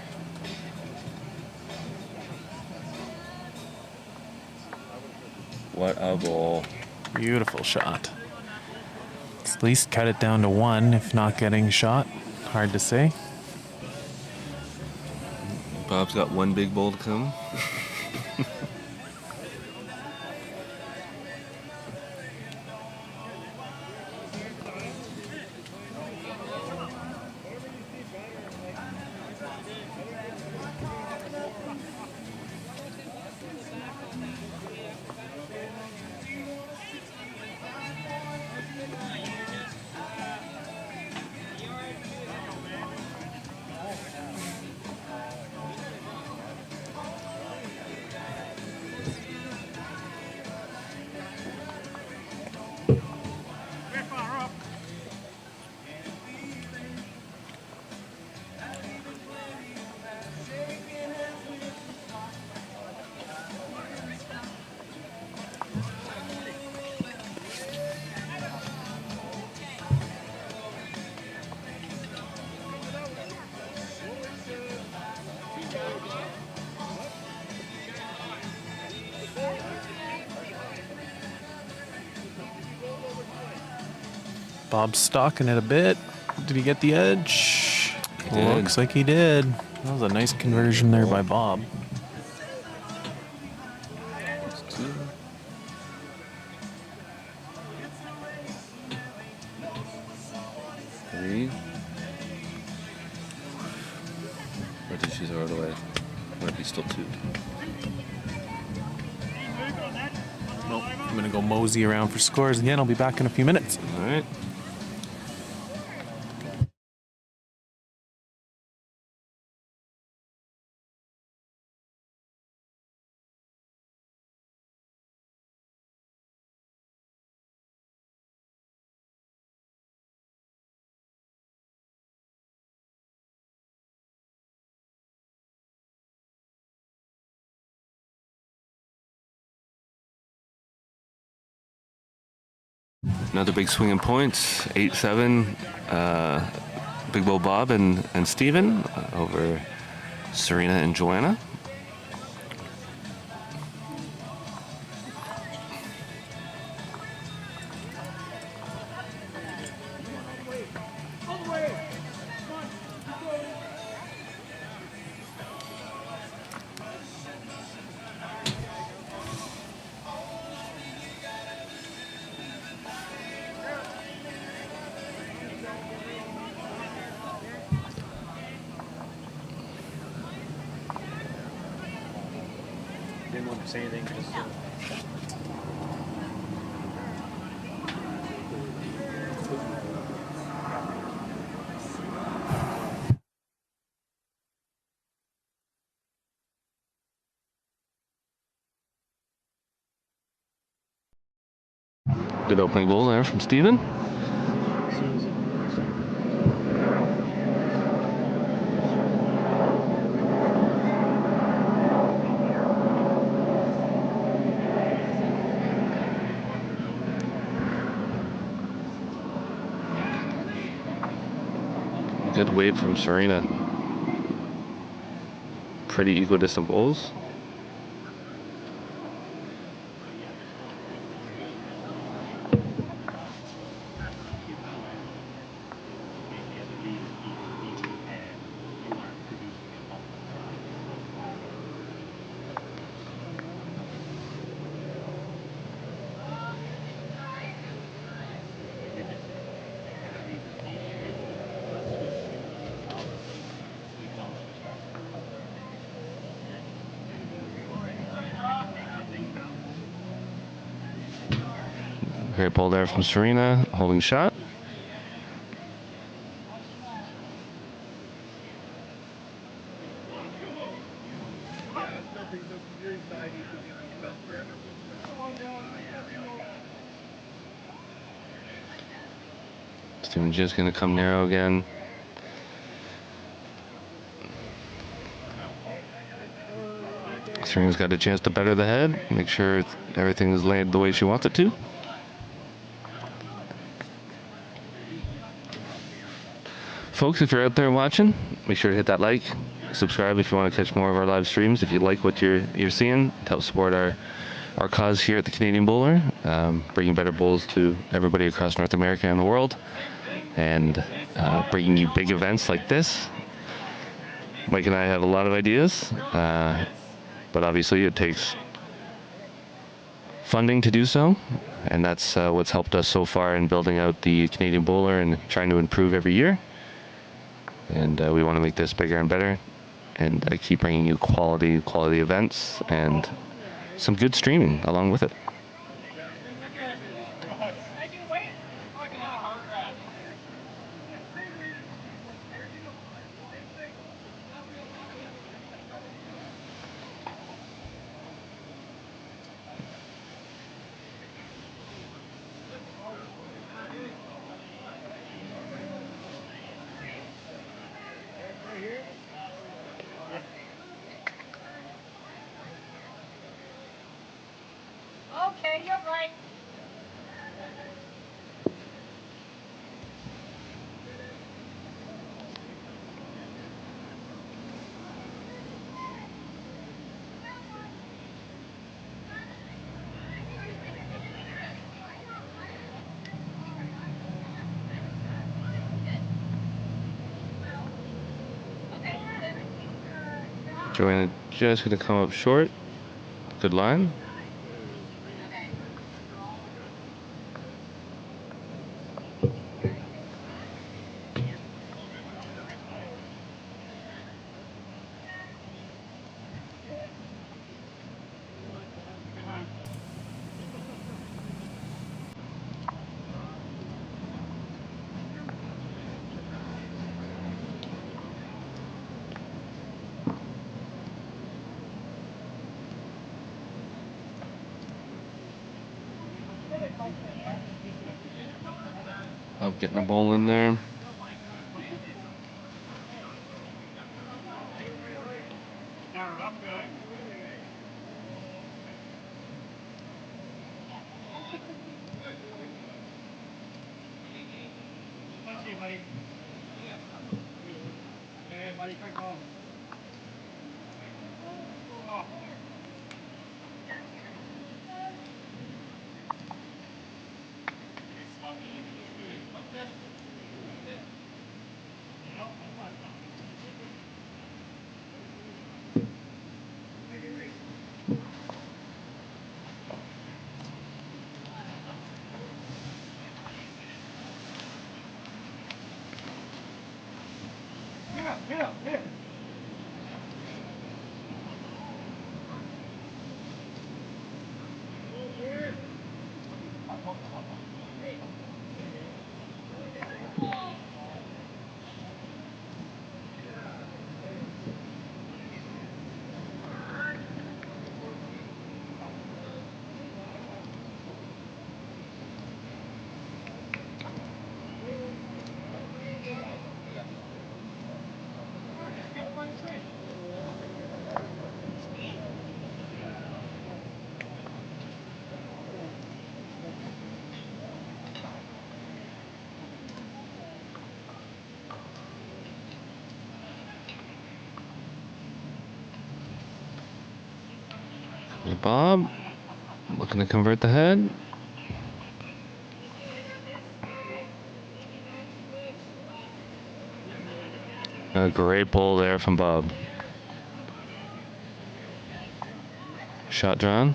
What a goal. Beautiful shot. At least cut it down to 1, if not getting shot. Hard to say. Bob's got one big bowl to come. Bob's stalking it a bit. Did he get the edge? He did. Looks like he did. That was a nice conversion there by Bob. Or did she throw it away? Might be still 2. Well, I'm gonna go mosey around for scores again. I'll be back in a few minutes. All right. Another big swing in points. 8-7. Big Bull Bob and Steven over Serena and Joanna. Didn't want to say anything. Just, Good opening goal there from Steven. Good wave from Serena. Pretty equidistant bowls. Great ball there from Serena, holding shot. Steven's just going to come narrow again. Serena's got a chance to better the head, make sure everything is laid the way she wants it to. Folks, if you're out there watching, make sure to hit that like, subscribe if you want to catch more of our live streams. If you like what you're seeing, to help support our cause here at the Canadian Bowler, bringing better bowls to everybody across North America and the world, and bringing you big events like this. Mike and I have a lot of ideas, but obviously it takes funding to do so, and that's what's helped us so far in building out the Canadian Bowler and trying to improve every year. And we want to make this bigger and better, and keep bringing you quality events and some good streaming along with it. Okay, you're right. Joanna just going to come up short. Good line. Bob getting a ball in there. Let's see, buddy. Hey, buddy, quick ball. Oh. Yeah. Hey, Bob. Looking to convert the head. A great pull there from Bob. Shot drawn.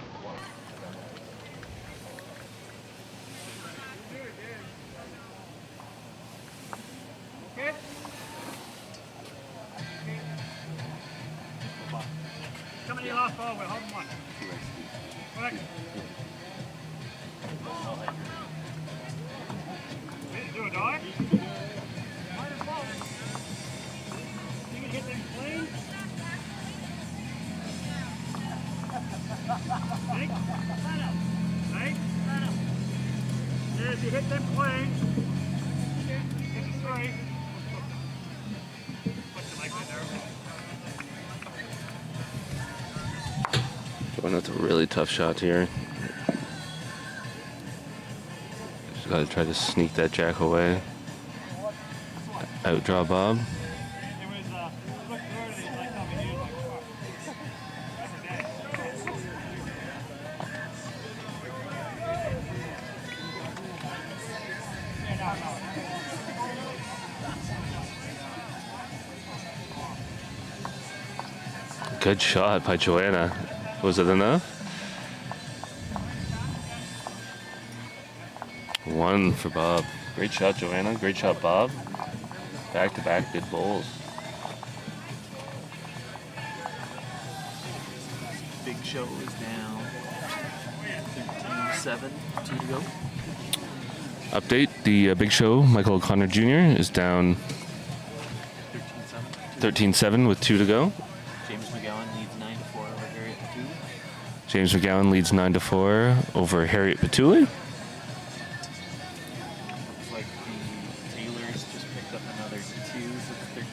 Okay. Coming in off ball, we're holding one. Correct. Do a dive. You can hit them clean. Right? Yeah, if you hit them clean. This is three. Put the mic in there. Joanna, that's a really tough shot here. Just gotta try to sneak that jack away. Outdraw Bob. It looked good. It's like something new, like, fuck. Every day. Good shot by Joanna. Was it enough? One for Bob. Great shot, Joanna. Great shot, Bob. Back-to-back good bowls. Big Show is down 13-7, 2 to go. Update, the Big Show, Michael O'Connor Jr. is down 13-7. 13-7 with 2 to go. James McGowan leads 9-4 over Harriet Patuli. James McGowan leads 9-4 over Harriet Patuli. Looks like the Taylors just picked up another 2, so it's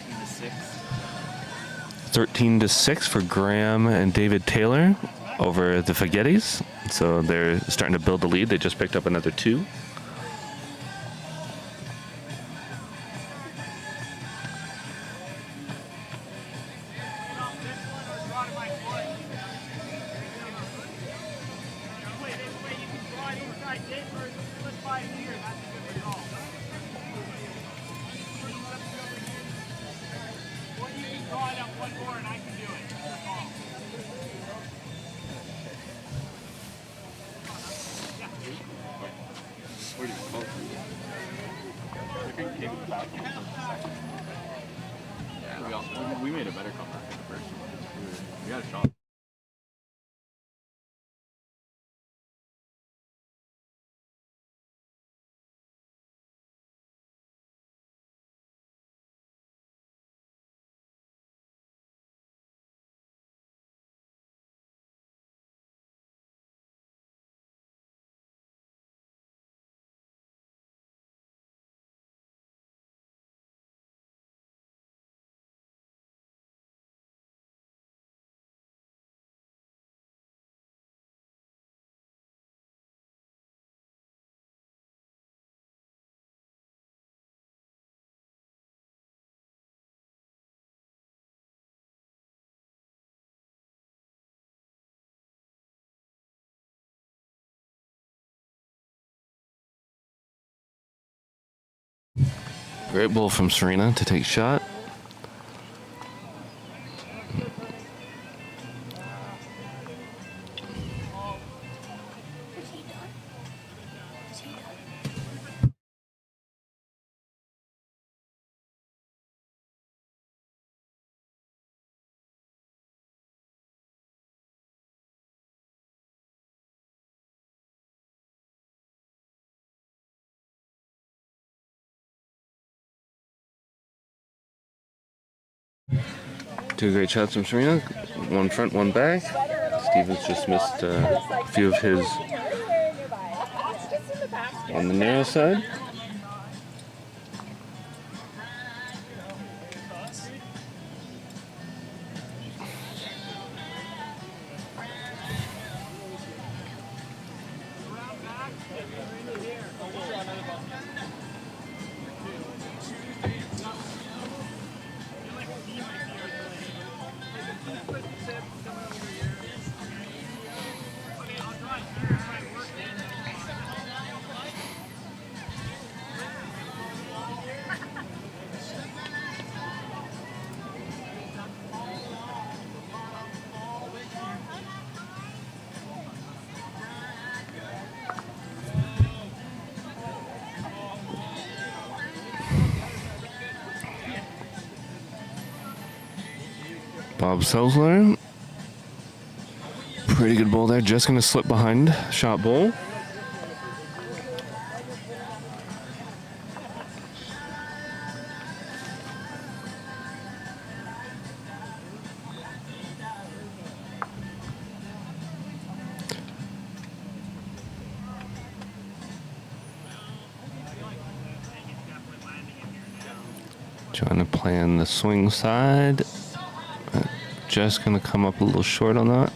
13-6. 13-6 for Graham and David Taylor over the Fagettis. So they're starting to build the lead. They just picked up another 2. We made a better comeback in the first one. We had a shot. Great ball from Serena to take shot. Two great shots from Serena. One front, one back. Stevens just missed a few of his on the narrow side. Bob Selzler. Pretty good ball there. Just going to slip behind shot ball. Joanna playing the swing side. Just going to come up a little short on that.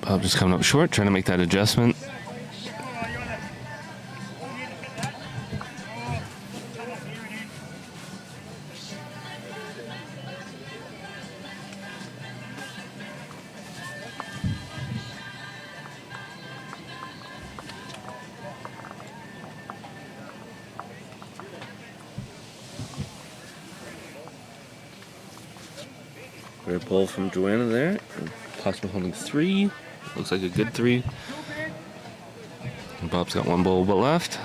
Bob just coming up short, trying to make that adjustment. Great ball from Joanna there. Possible holding three. Looks like a good three. And Bob's got one ball but left.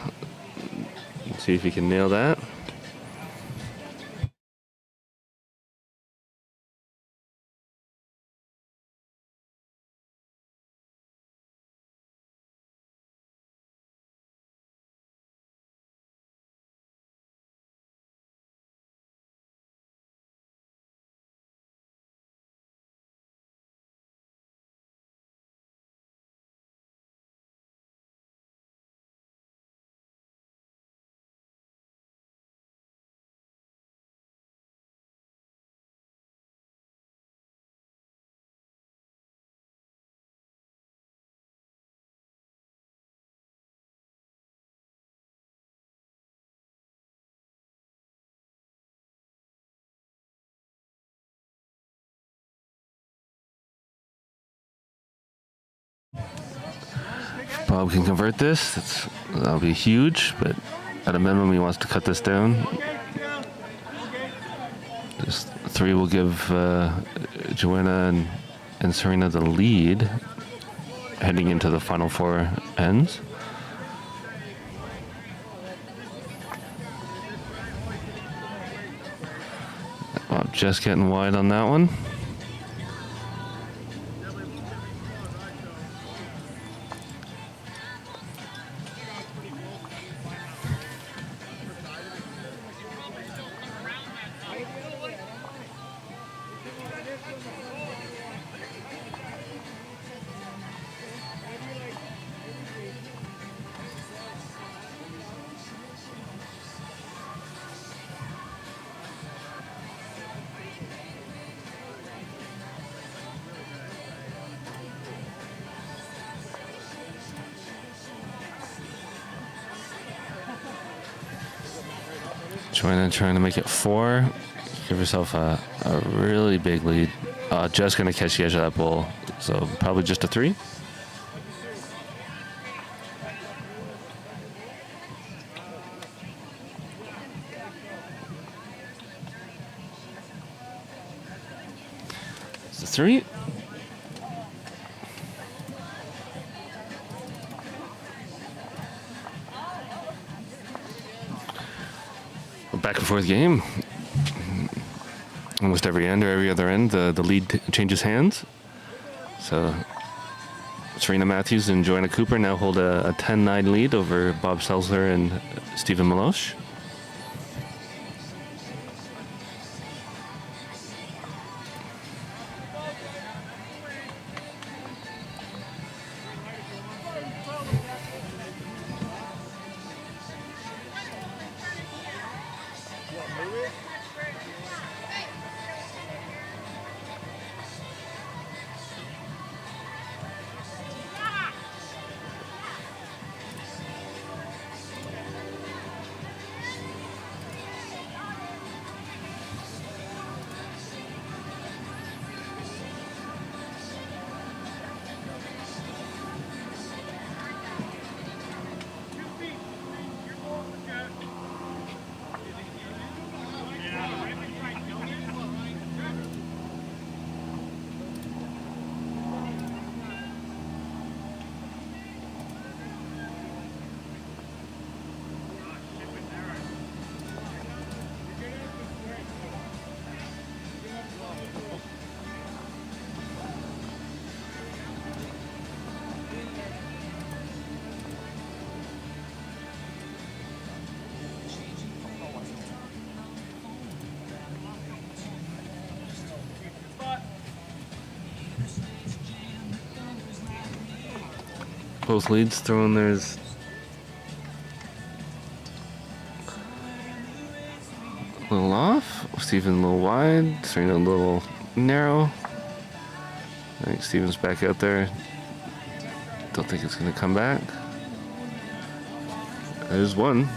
Let's see if he can nail that. Bob can convert this. That'll be huge, but at a minimum, he wants to cut this down. This three will give Joanna and Serena the lead heading into the final four ends. Bob just getting wide on that one. Joanna trying to make it 4. Give herself a really big lead. Just going to catch the edge of that bull. So probably just a 3. It's a 3. Back and forth game. Almost every end or every other end, the lead changes hands. So Serena Matthews and Joanna Cooper now hold a 10-9 lead over Bob Selzler and Stephen Meloche. Both leads throwing theirs a little off. Stephen a little wide. Serena a little narrow. I think Stephen's back out there. Don't think it's going to come back. There's one.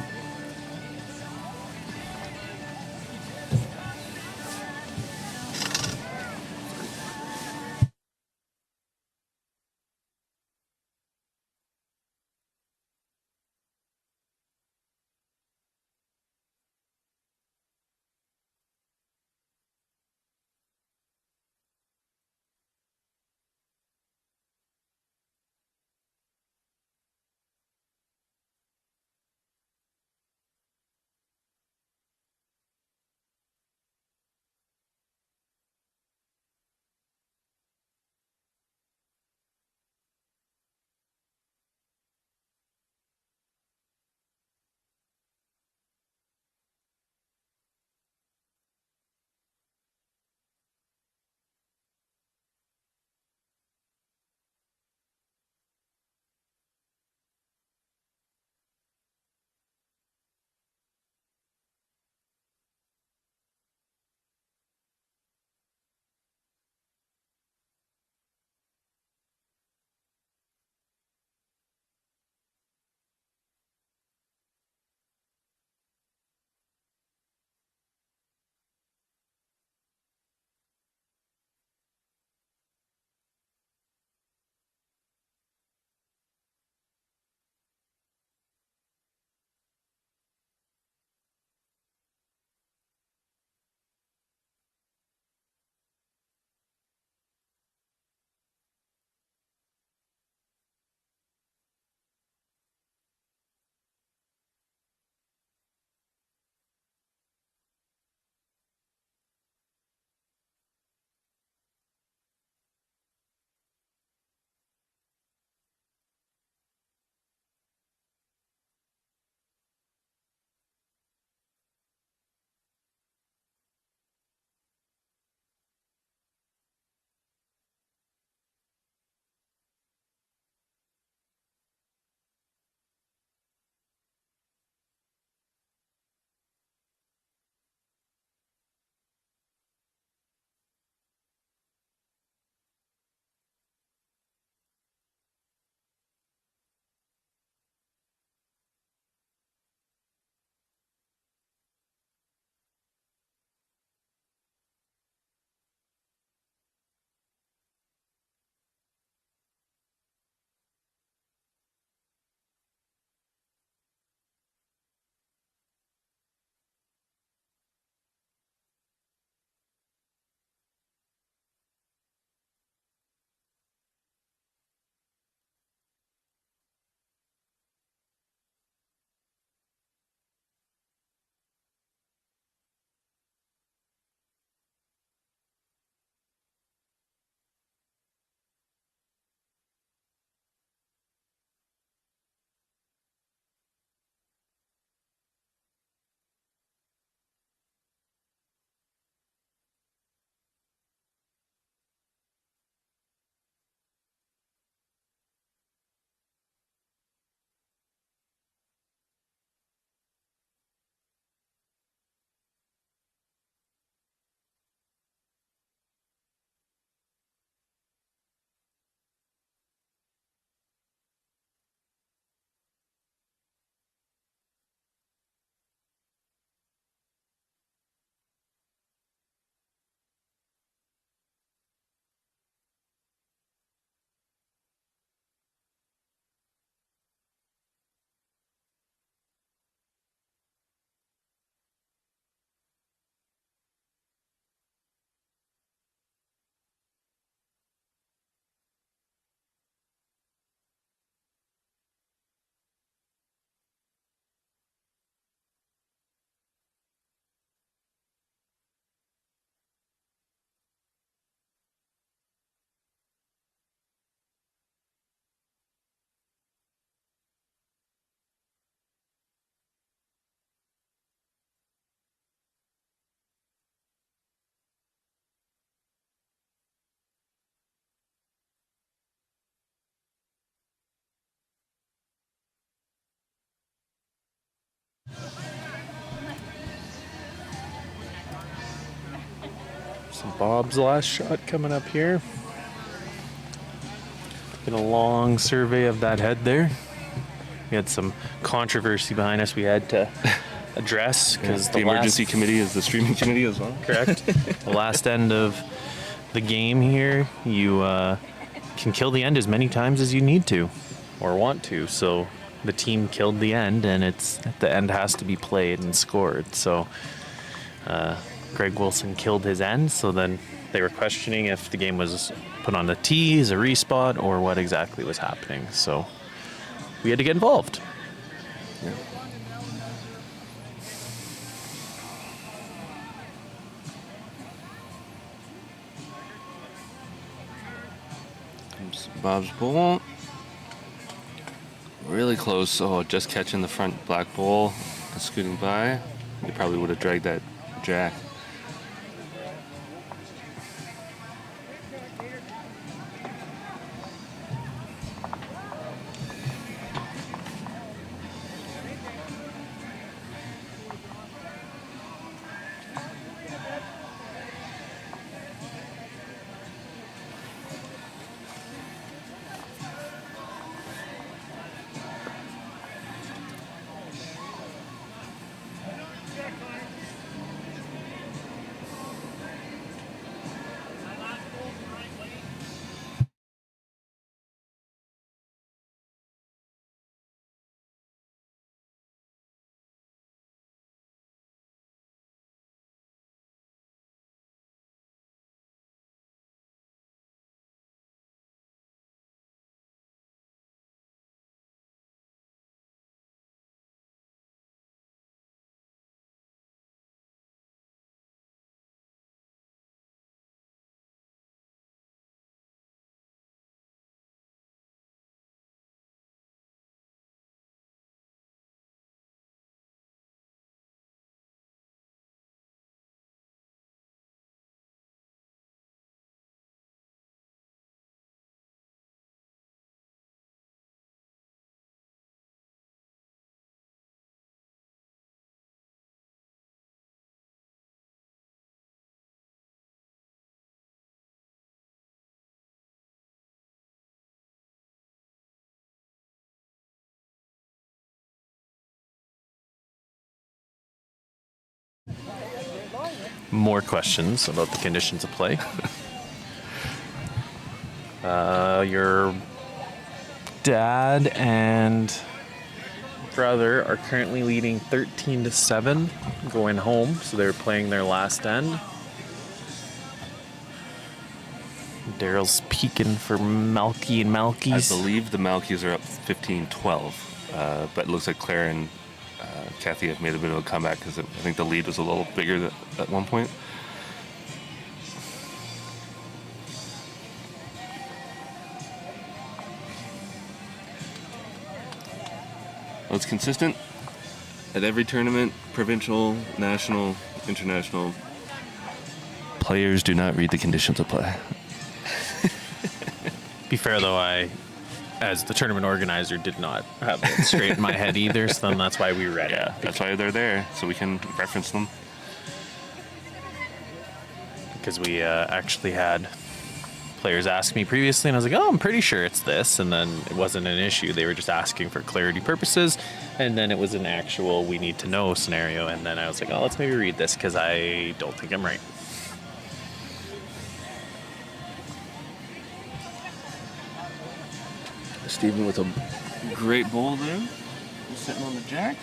So Bob's last shot coming up here. Been a long survey of that head there. We had some controversy behind us we had to address because the emergency committee is the streaming committee as well. Correct. The last end of the game here, you can kill the end as many times as you need to or want to. So the team killed the end, and the end has to be played and scored. So Greg Wilson killed his end, so then they were questioning if the game was put on the tee as a respot or what exactly was happening. So we had to get involved. Yeah. Comes Bob's ball. Really close. Oh, just catching the front black ball. Scooting by. They probably would have dragged that jack. More questions about the conditions of play. Your dad and brother are currently leading 13-7 going home, so they're playing their last end. Daryl's peeking for Malky and Malky's. I believe the Malkies are up 15-12, but it looks like Claire and Kathy have made a bit of a comeback because I think the lead was a little bigger at one point. Well, it's consistent at every tournament, provincial, national, international. Players do not read the conditions of play. Be fair though, I, as the tournament organizer, did not have it straight in my head either, so then that's why we read it. That's why they're there, so we can reference them. Because we actually had players ask me previously, and I was like, oh, I'm pretty sure it's this, and then it wasn't an issue. They were just asking for clarity purposes, and then it was an actual we need to know scenario, and then I was like, oh, let's maybe read this, because I don't think I'm right. Stephen with a great ball there. He's sitting on the jack.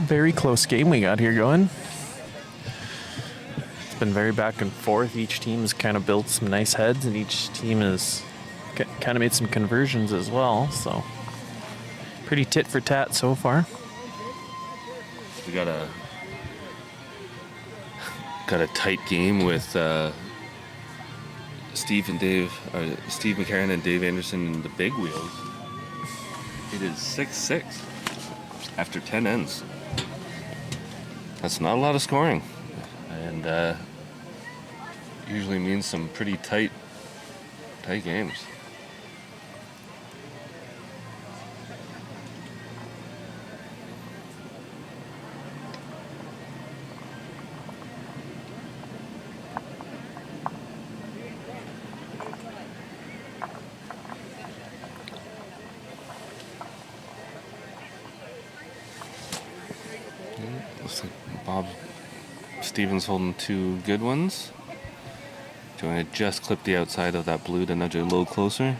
Very close game we got here going. It's been very back and forth. Each team has kind of built some nice heads, and each team has kind of made some conversions as well. So pretty tit for tat so far. We got a tight game with Steve McCarron and Dave Anderson in the big wheels. It is 6-6 after 10 ends. That's not a lot of scoring, and usually means some pretty tight games. Looks like Bob Stevens holding 2 good ones. Joanna just clip the outside of that blue to nudge it a little closer.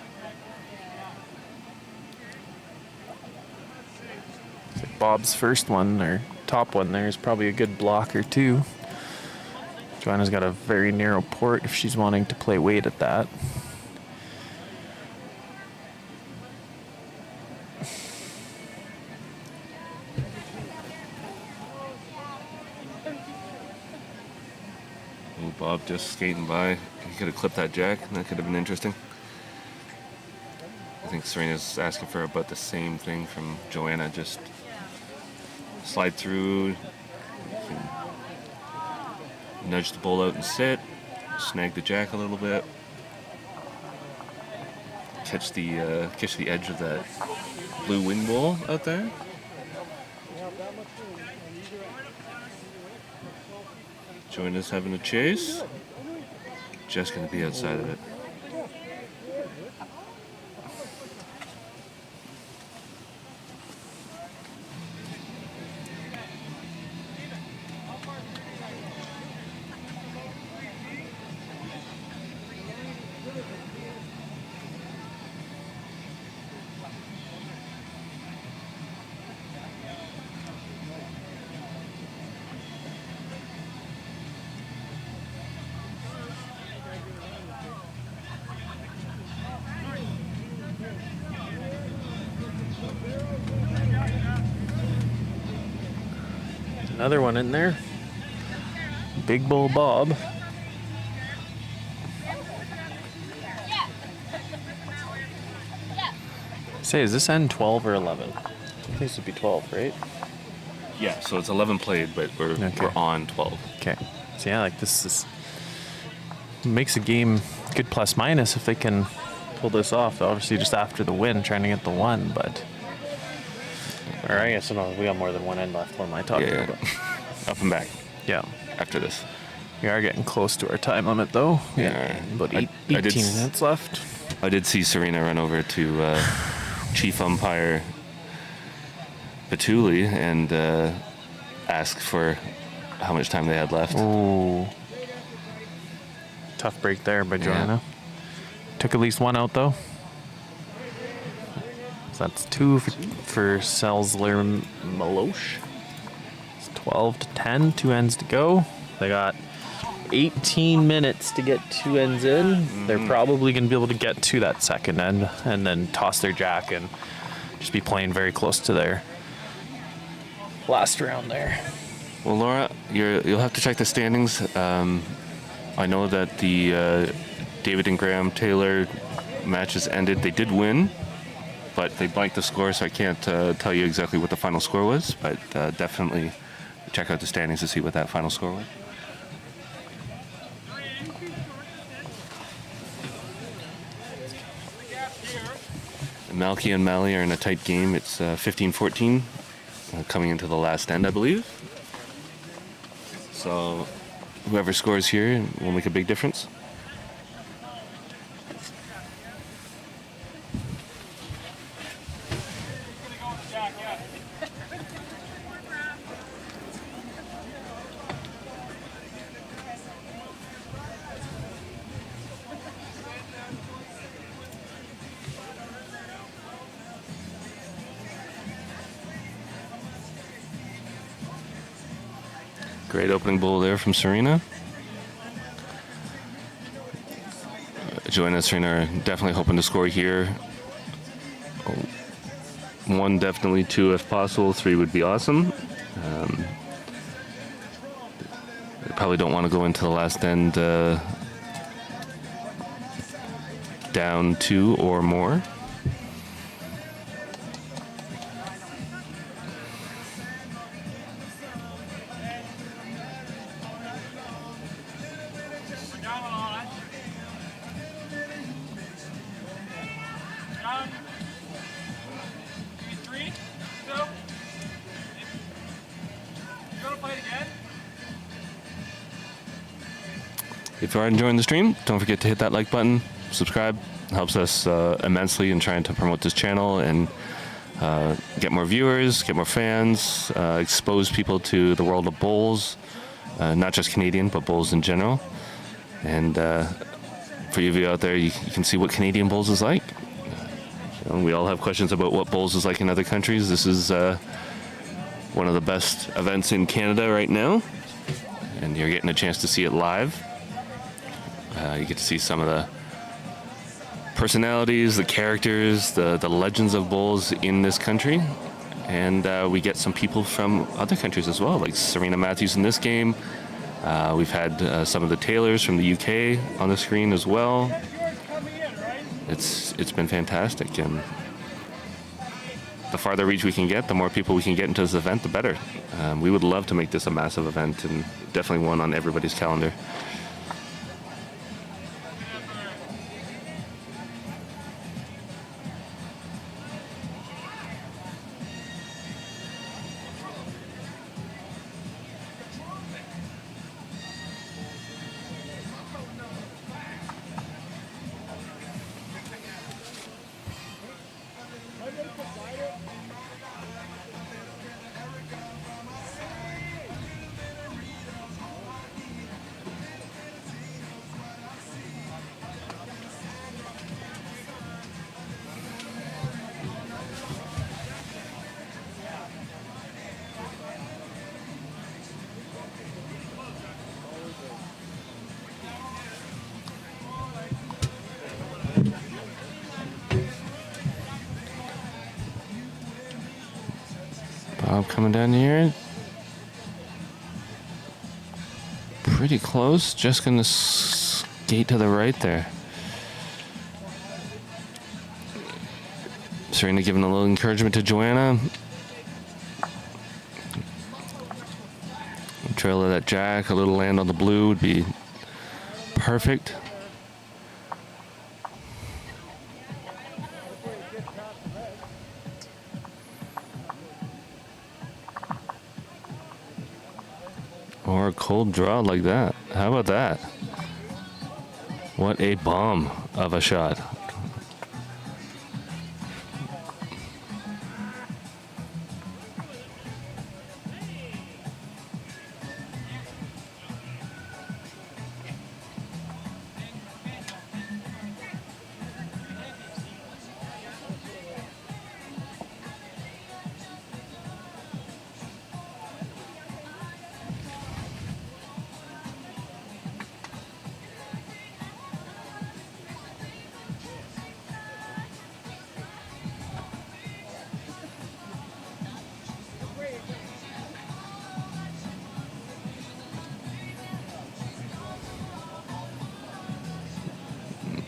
Bob's first one, or top one there, is probably a good blocker too. Joanna's got a very narrow port if she's wanting to play weight at that. Oh, Bob just skating by. He could have clipped that jack, and that could have been interesting. I think Serena's asking for about the same thing from Joanna. Just slide through, nudge the bull out and sit, snag the jack a little bit, catch the edge of that blue wing bowl out there. Joanna's having a chase. Just going to be outside of it. Another one in there. Big Bull Bob. Say, is this end 12 or 11? I think this would be 12, right? Yeah, so it's 11 played, but we're on 12. Okay. So yeah, like this is makes a game good plus minus if they can pull this off. Obviously, just after the win, trying to get the 1, but. Or I guess no, we got more than one end left. What am I talking about? Up and back. Yeah. After this. We are getting close to our time limit, though. Yeah. About I 18 did minutes left. I did see Serena run over to Chief Umpire Petuli and ask for how much time they had left. Ooh. Tough break there by Joanna. Took at least 1 out, though. So that's 2 for Selzler Meloche. It's 12-10, 2 ends to go. They got 18 minutes to get 2 ends in. Mm-hmm. They're probably going to be able to get to that second end and then toss their jack and just be playing very close to their last round there. Well, Laura, you'll have to check the standings. I know that the David and Graham Taylor matches ended. They did win, but they blanked the score, so I can't tell you exactly what the final score was, but definitely check out the standings to see what that final score was. Malky and Mally are in a tight game. It's 15-14 coming into the last end, I believe. So whoever scores here will make a big difference. Great opening bowl there from Serena. Joanna and Serena are definitely hoping to score here. 1, definitely 2 if possible. 3 would be awesome. They probably don't want to go into the last end down 2 or more. If you are enjoying the stream, don't forget to hit that like button, subscribe. Helps us immensely in trying to promote this channel and get more viewers, get more fans, expose people to the world of bowls, not just Canadian, but bowls in general. And for you of you out there, you can see what Canadian bowls is like. We all have questions about what bowls is like in other countries. This is one of the best events in Canada right now, and you're getting a chance to see it live. You get to see some of the personalities, the characters, the legends of bowls in this country. And we get some people from other countries as well, like Serena Matthews in this game. We've had some of the Taylors from the UK on the screen as well. It's been fantastic, and the farther reach we can get, the more people we can get into this event, the better. We would love to make this a massive event, and definitely one on everybody's calendar. Bob coming down here. Pretty close. Just going to skate to the right there. Serena giving a little encouragement to Joanna. Trail of that jack, a little land on the blue would be perfect. Or a cold draw like that. How about that? What a bomb of a shot.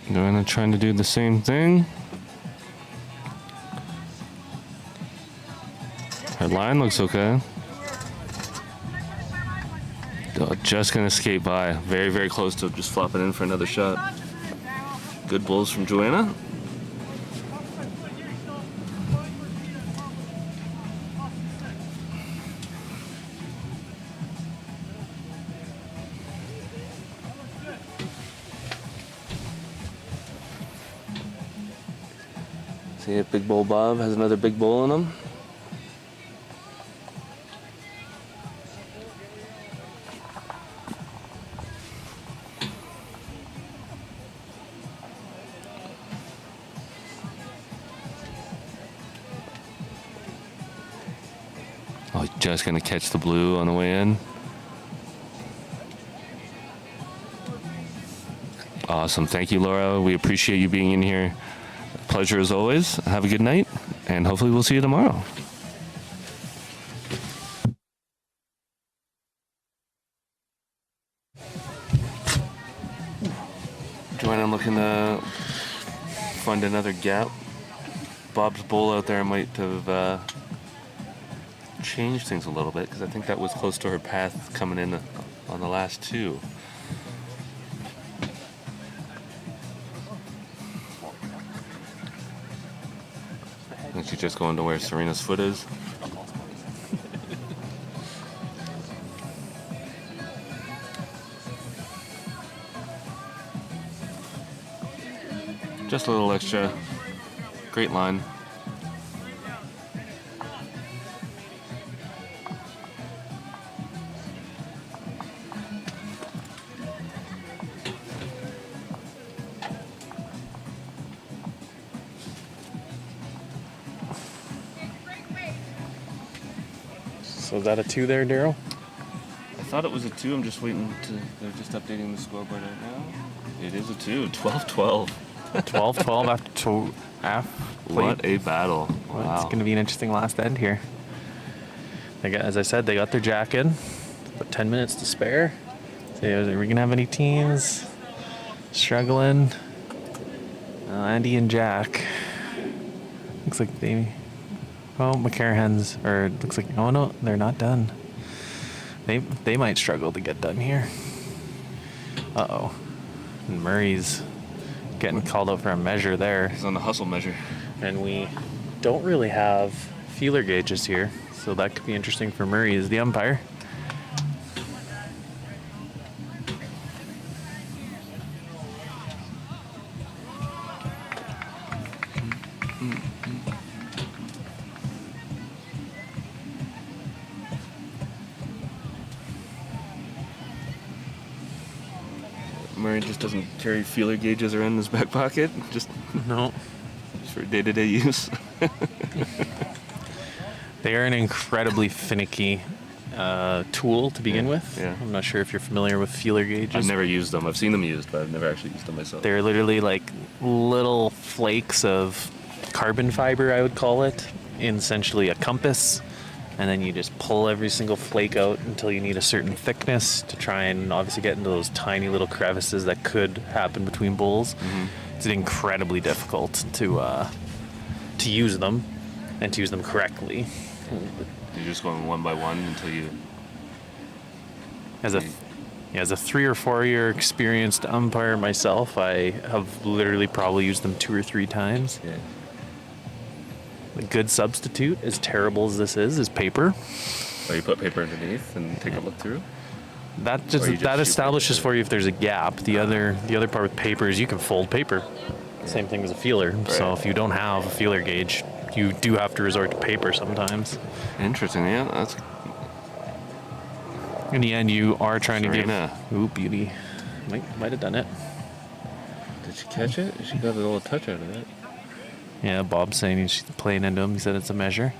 Joanna trying to do the same thing. Her line looks okay. Oh, just gonna skate by. Very, very close to just flopping in for another shot. Good bowls from Joanna. See if Big Bowl Bob has another big bowl in him. Oh, just gonna catch the blue on the way in. Awesome. Thank you, Laura. We appreciate you being in here. Pleasure as always. Have a good night, and hopefully we'll see you tomorrow. Joanna looking to find another gap. Bob's bowl out there might have changed things a little bit, because I think that was close to her path coming in on the last two. I think she's just going to where Serena's foot is. Just a little extra. Great line. So is that a 2 there, Daryl? I thought it was a 2. I'm just waiting to... They're just updating the scoreboard right now. It is a 2. 12-12. 12-12 after half. What a battle. Well, Wow. it's going to be an interesting last end here. As I said, they got their jack in. About 10 minutes to spare. So are we going to have any teams struggling? Andy and Jack. Looks like they... Oh, McCarran's... Or it looks like... Oh, no, they're not done. They might struggle to get done here. Uh-oh. And Murray's getting called out for a measure there. He's on the hustle measure. And we don't really have feeler gauges here, so that could be interesting for Murray as the umpire. Murray just doesn't carry feeler gauges around in his back pocket. Just No. for day-to-day use. They are an incredibly finicky tool to begin with. yeah. I'm not sure if you're familiar with feeler gauges. I've never used them. I've seen them used, but I've never actually used them myself. They're literally like little flakes of carbon fiber, I would call it, in essentially a compass. And then you just pull every single flake out until you need a certain thickness to try and obviously get into those tiny little crevices that could happen between bowls. Mm-hmm. It's incredibly difficult to use them and to use them correctly. You're just going one by one until you... As a 3 or 4 year experienced umpire myself, I have literally probably used them 2 or 3 times. Yeah. A good substitute, as terrible as this is paper. Or you put paper underneath and take a look through. That Or you just shoot establishes paper. for you if there's a gap. The other part with paper is you can fold paper. Same thing as a feeler. So Right. if you don't have a feeler gauge, you do have to resort to paper sometimes. Interesting, yeah. That's In the end, you are trying Serena. to give. Ooh, beauty. Might have done it. Did she catch it? She got a little touch out of it. Yeah, Bob's saying he's playing into him. He said it's a measure.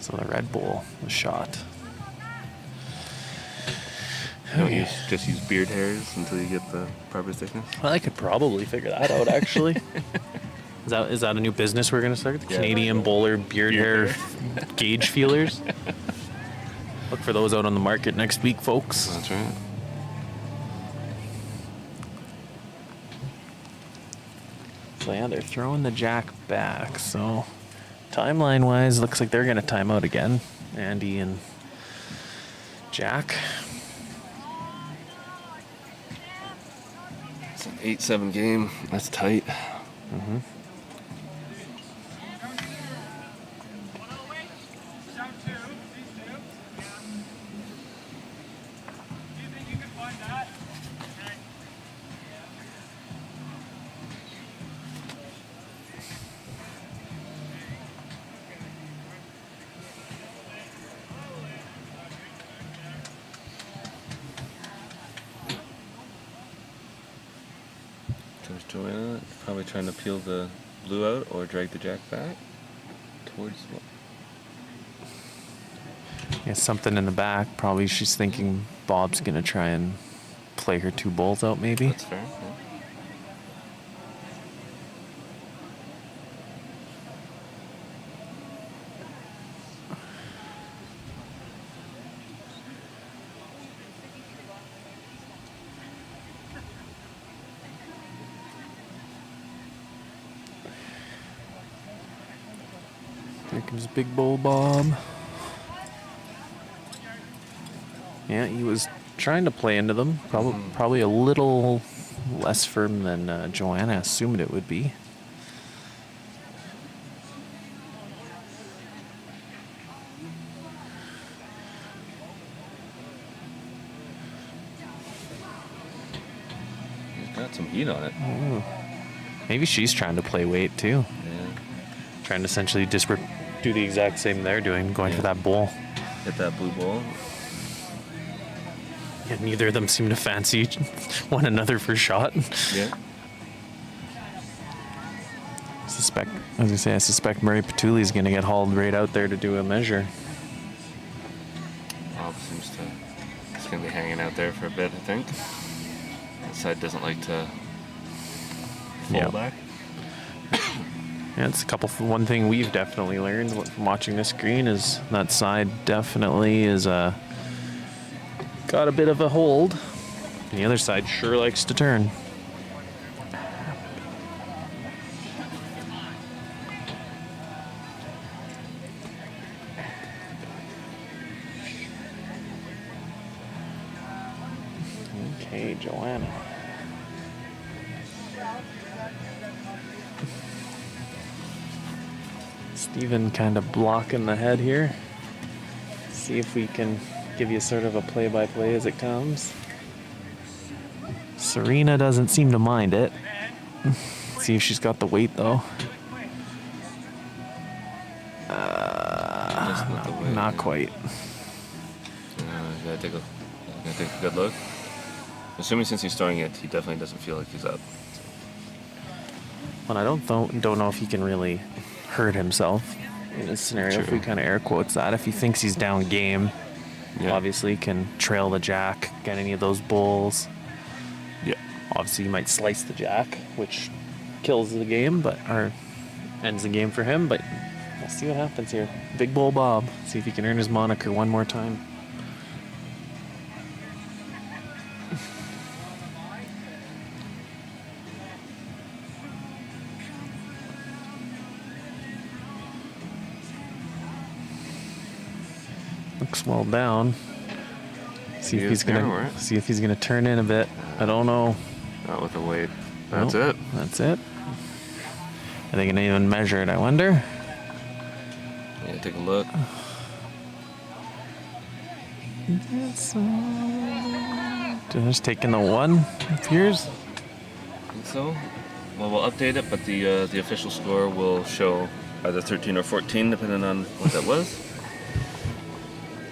So the Red Bull was shot. Don't you just use beard hairs until you get the proper thickness? Well, I could probably figure that out, actually. Is that a new business we're going to start? The Yeah. Canadian Bowler beard hair gauge feelers? Look for those out on the market next week, folks. That's right. So yeah, they're throwing the jack back. So timeline-wise, looks like they're going to time out again. Andy and Jack. It's an 8-7 game. That's tight. Mm-hmm. There's Joanna probably trying to peel the blue out or drag the jack back towards... Yeah, something in the back. Probably she's thinking Bob's going to try and play her 2 bowls out, maybe. That's fair. Yeah. Here comes Big Bowl Bob. Yeah, he was trying to play into them. Probably a little less firm than Joanna assumed it would be. got some heat on it. Maybe she's trying to play weight too. Yeah. Trying to essentially just do the exact same they're doing, going for that bull. Hit that blue ball. Yeah, neither of them seem to fancy one another for shot. Yeah. I suspect Murray Patuli's going to get hauled right out there to do a measure. Bob seems to. It's going to be hanging out there for a bit, I think. That side doesn't like to fall back. Yeah, it's one thing we've definitely learned from watching this green is that side definitely is got a bit of a hold. And the other side sure likes to turn. Okay, Joanna. Steven kind of blocking the head here. See if we can give you sort of a play-by-play as it comes. Serena doesn't seem to mind it. See if she's got the weight though. Not quite. Gotta take a good look. Assuming since he's throwing it, he definitely doesn't feel like he's up. Well, I don't know if he can really hurt himself in this scenario. True. If we kind of air quotes that, if he thinks he's down game, obviously can trail the jack, get any of those bulls. Yeah. Obviously, you might slice the jack, which kills the game, or ends the game for him. But we'll see what happens here. Big Bull Bob. See if he can earn his moniker one more time. Looks well down. See if he's gonna turn in a bit. I don't know. Not with the weight. That's it. That's it. Are they gonna even measure it? I wonder. Yeah, take a look. Just taking the one. Appears. I think so. Well, we'll update it, but the official score will show either 13 or 14, depending on what that was.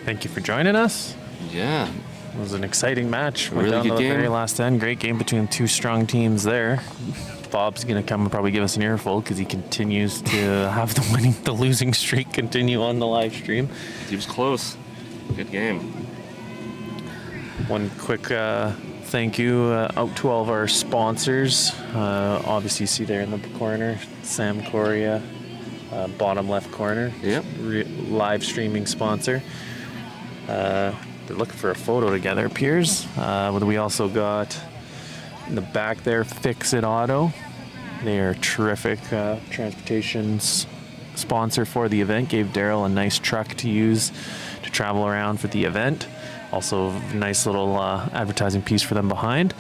Thank you for joining us. Yeah. It was an exciting match. Went Really down good to the game. very last end. Great game between two strong teams there. Bob's going to come and probably give us an earful because he continues to have the losing streak continue on the live stream. He was close. Good game. One quick thank you out to all of our sponsors. Obviously, you see there in the corner, Sam Correa, bottom left corner. Yep. Live streaming sponsor. They're looking for a photo together, appears. We also got in the back there, Fix It Auto. They are a terrific transportation sponsor for the event. Gave Daryl a nice truck to use to travel around for the event. Also, a nice little advertising piece for them behind.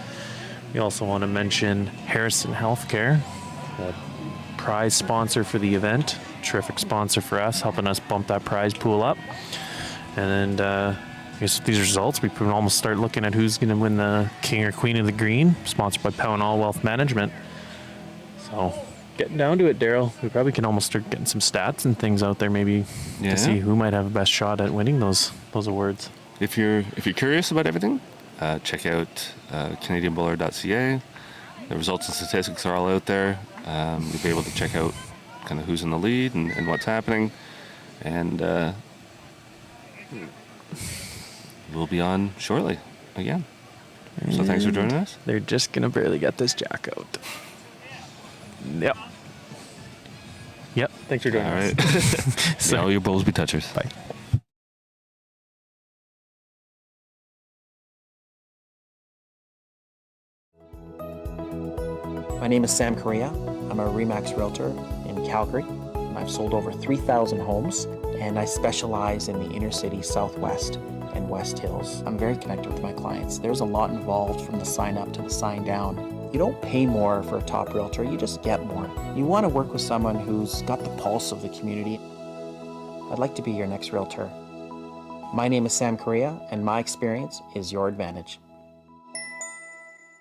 We also want to mention Harrison Healthcare, the prize sponsor for the event. Terrific sponsor for us, helping us bump that prize pool up. And I guess with these results, we can almost start looking at who's going to win the King or Queen of the Green, sponsored by Pow and All Wealth Management. So, getting down to it, Daryl. We probably can almost start getting some stats and things out there, maybe to see who might have the best shot at winning those awards. If you're curious about everything, check out CanadianBowler.ca. The results and statistics are all out there. You'll be able to check out kind of who's in the lead and what's happening. And we'll be on shortly again. So thanks for joining us. They're just going to barely get this jack out. Yep. Thanks for joining us. All right. So all your bowls be touchers. Bye. My name is Sam Correa. I'm a RE/MAX realtor in Calgary. I've sold over 3,000 homes, and I specialize in the inner city Southwest and West Hills. I'm very connected with my clients. There's a lot involved from the sign up to the sign down. You don't pay more for a top realtor, you just get more. You want to work with someone who's got the pulse of the community. I'd like to be your next realtor. My name is Sam Correa, and my experience is your advantage.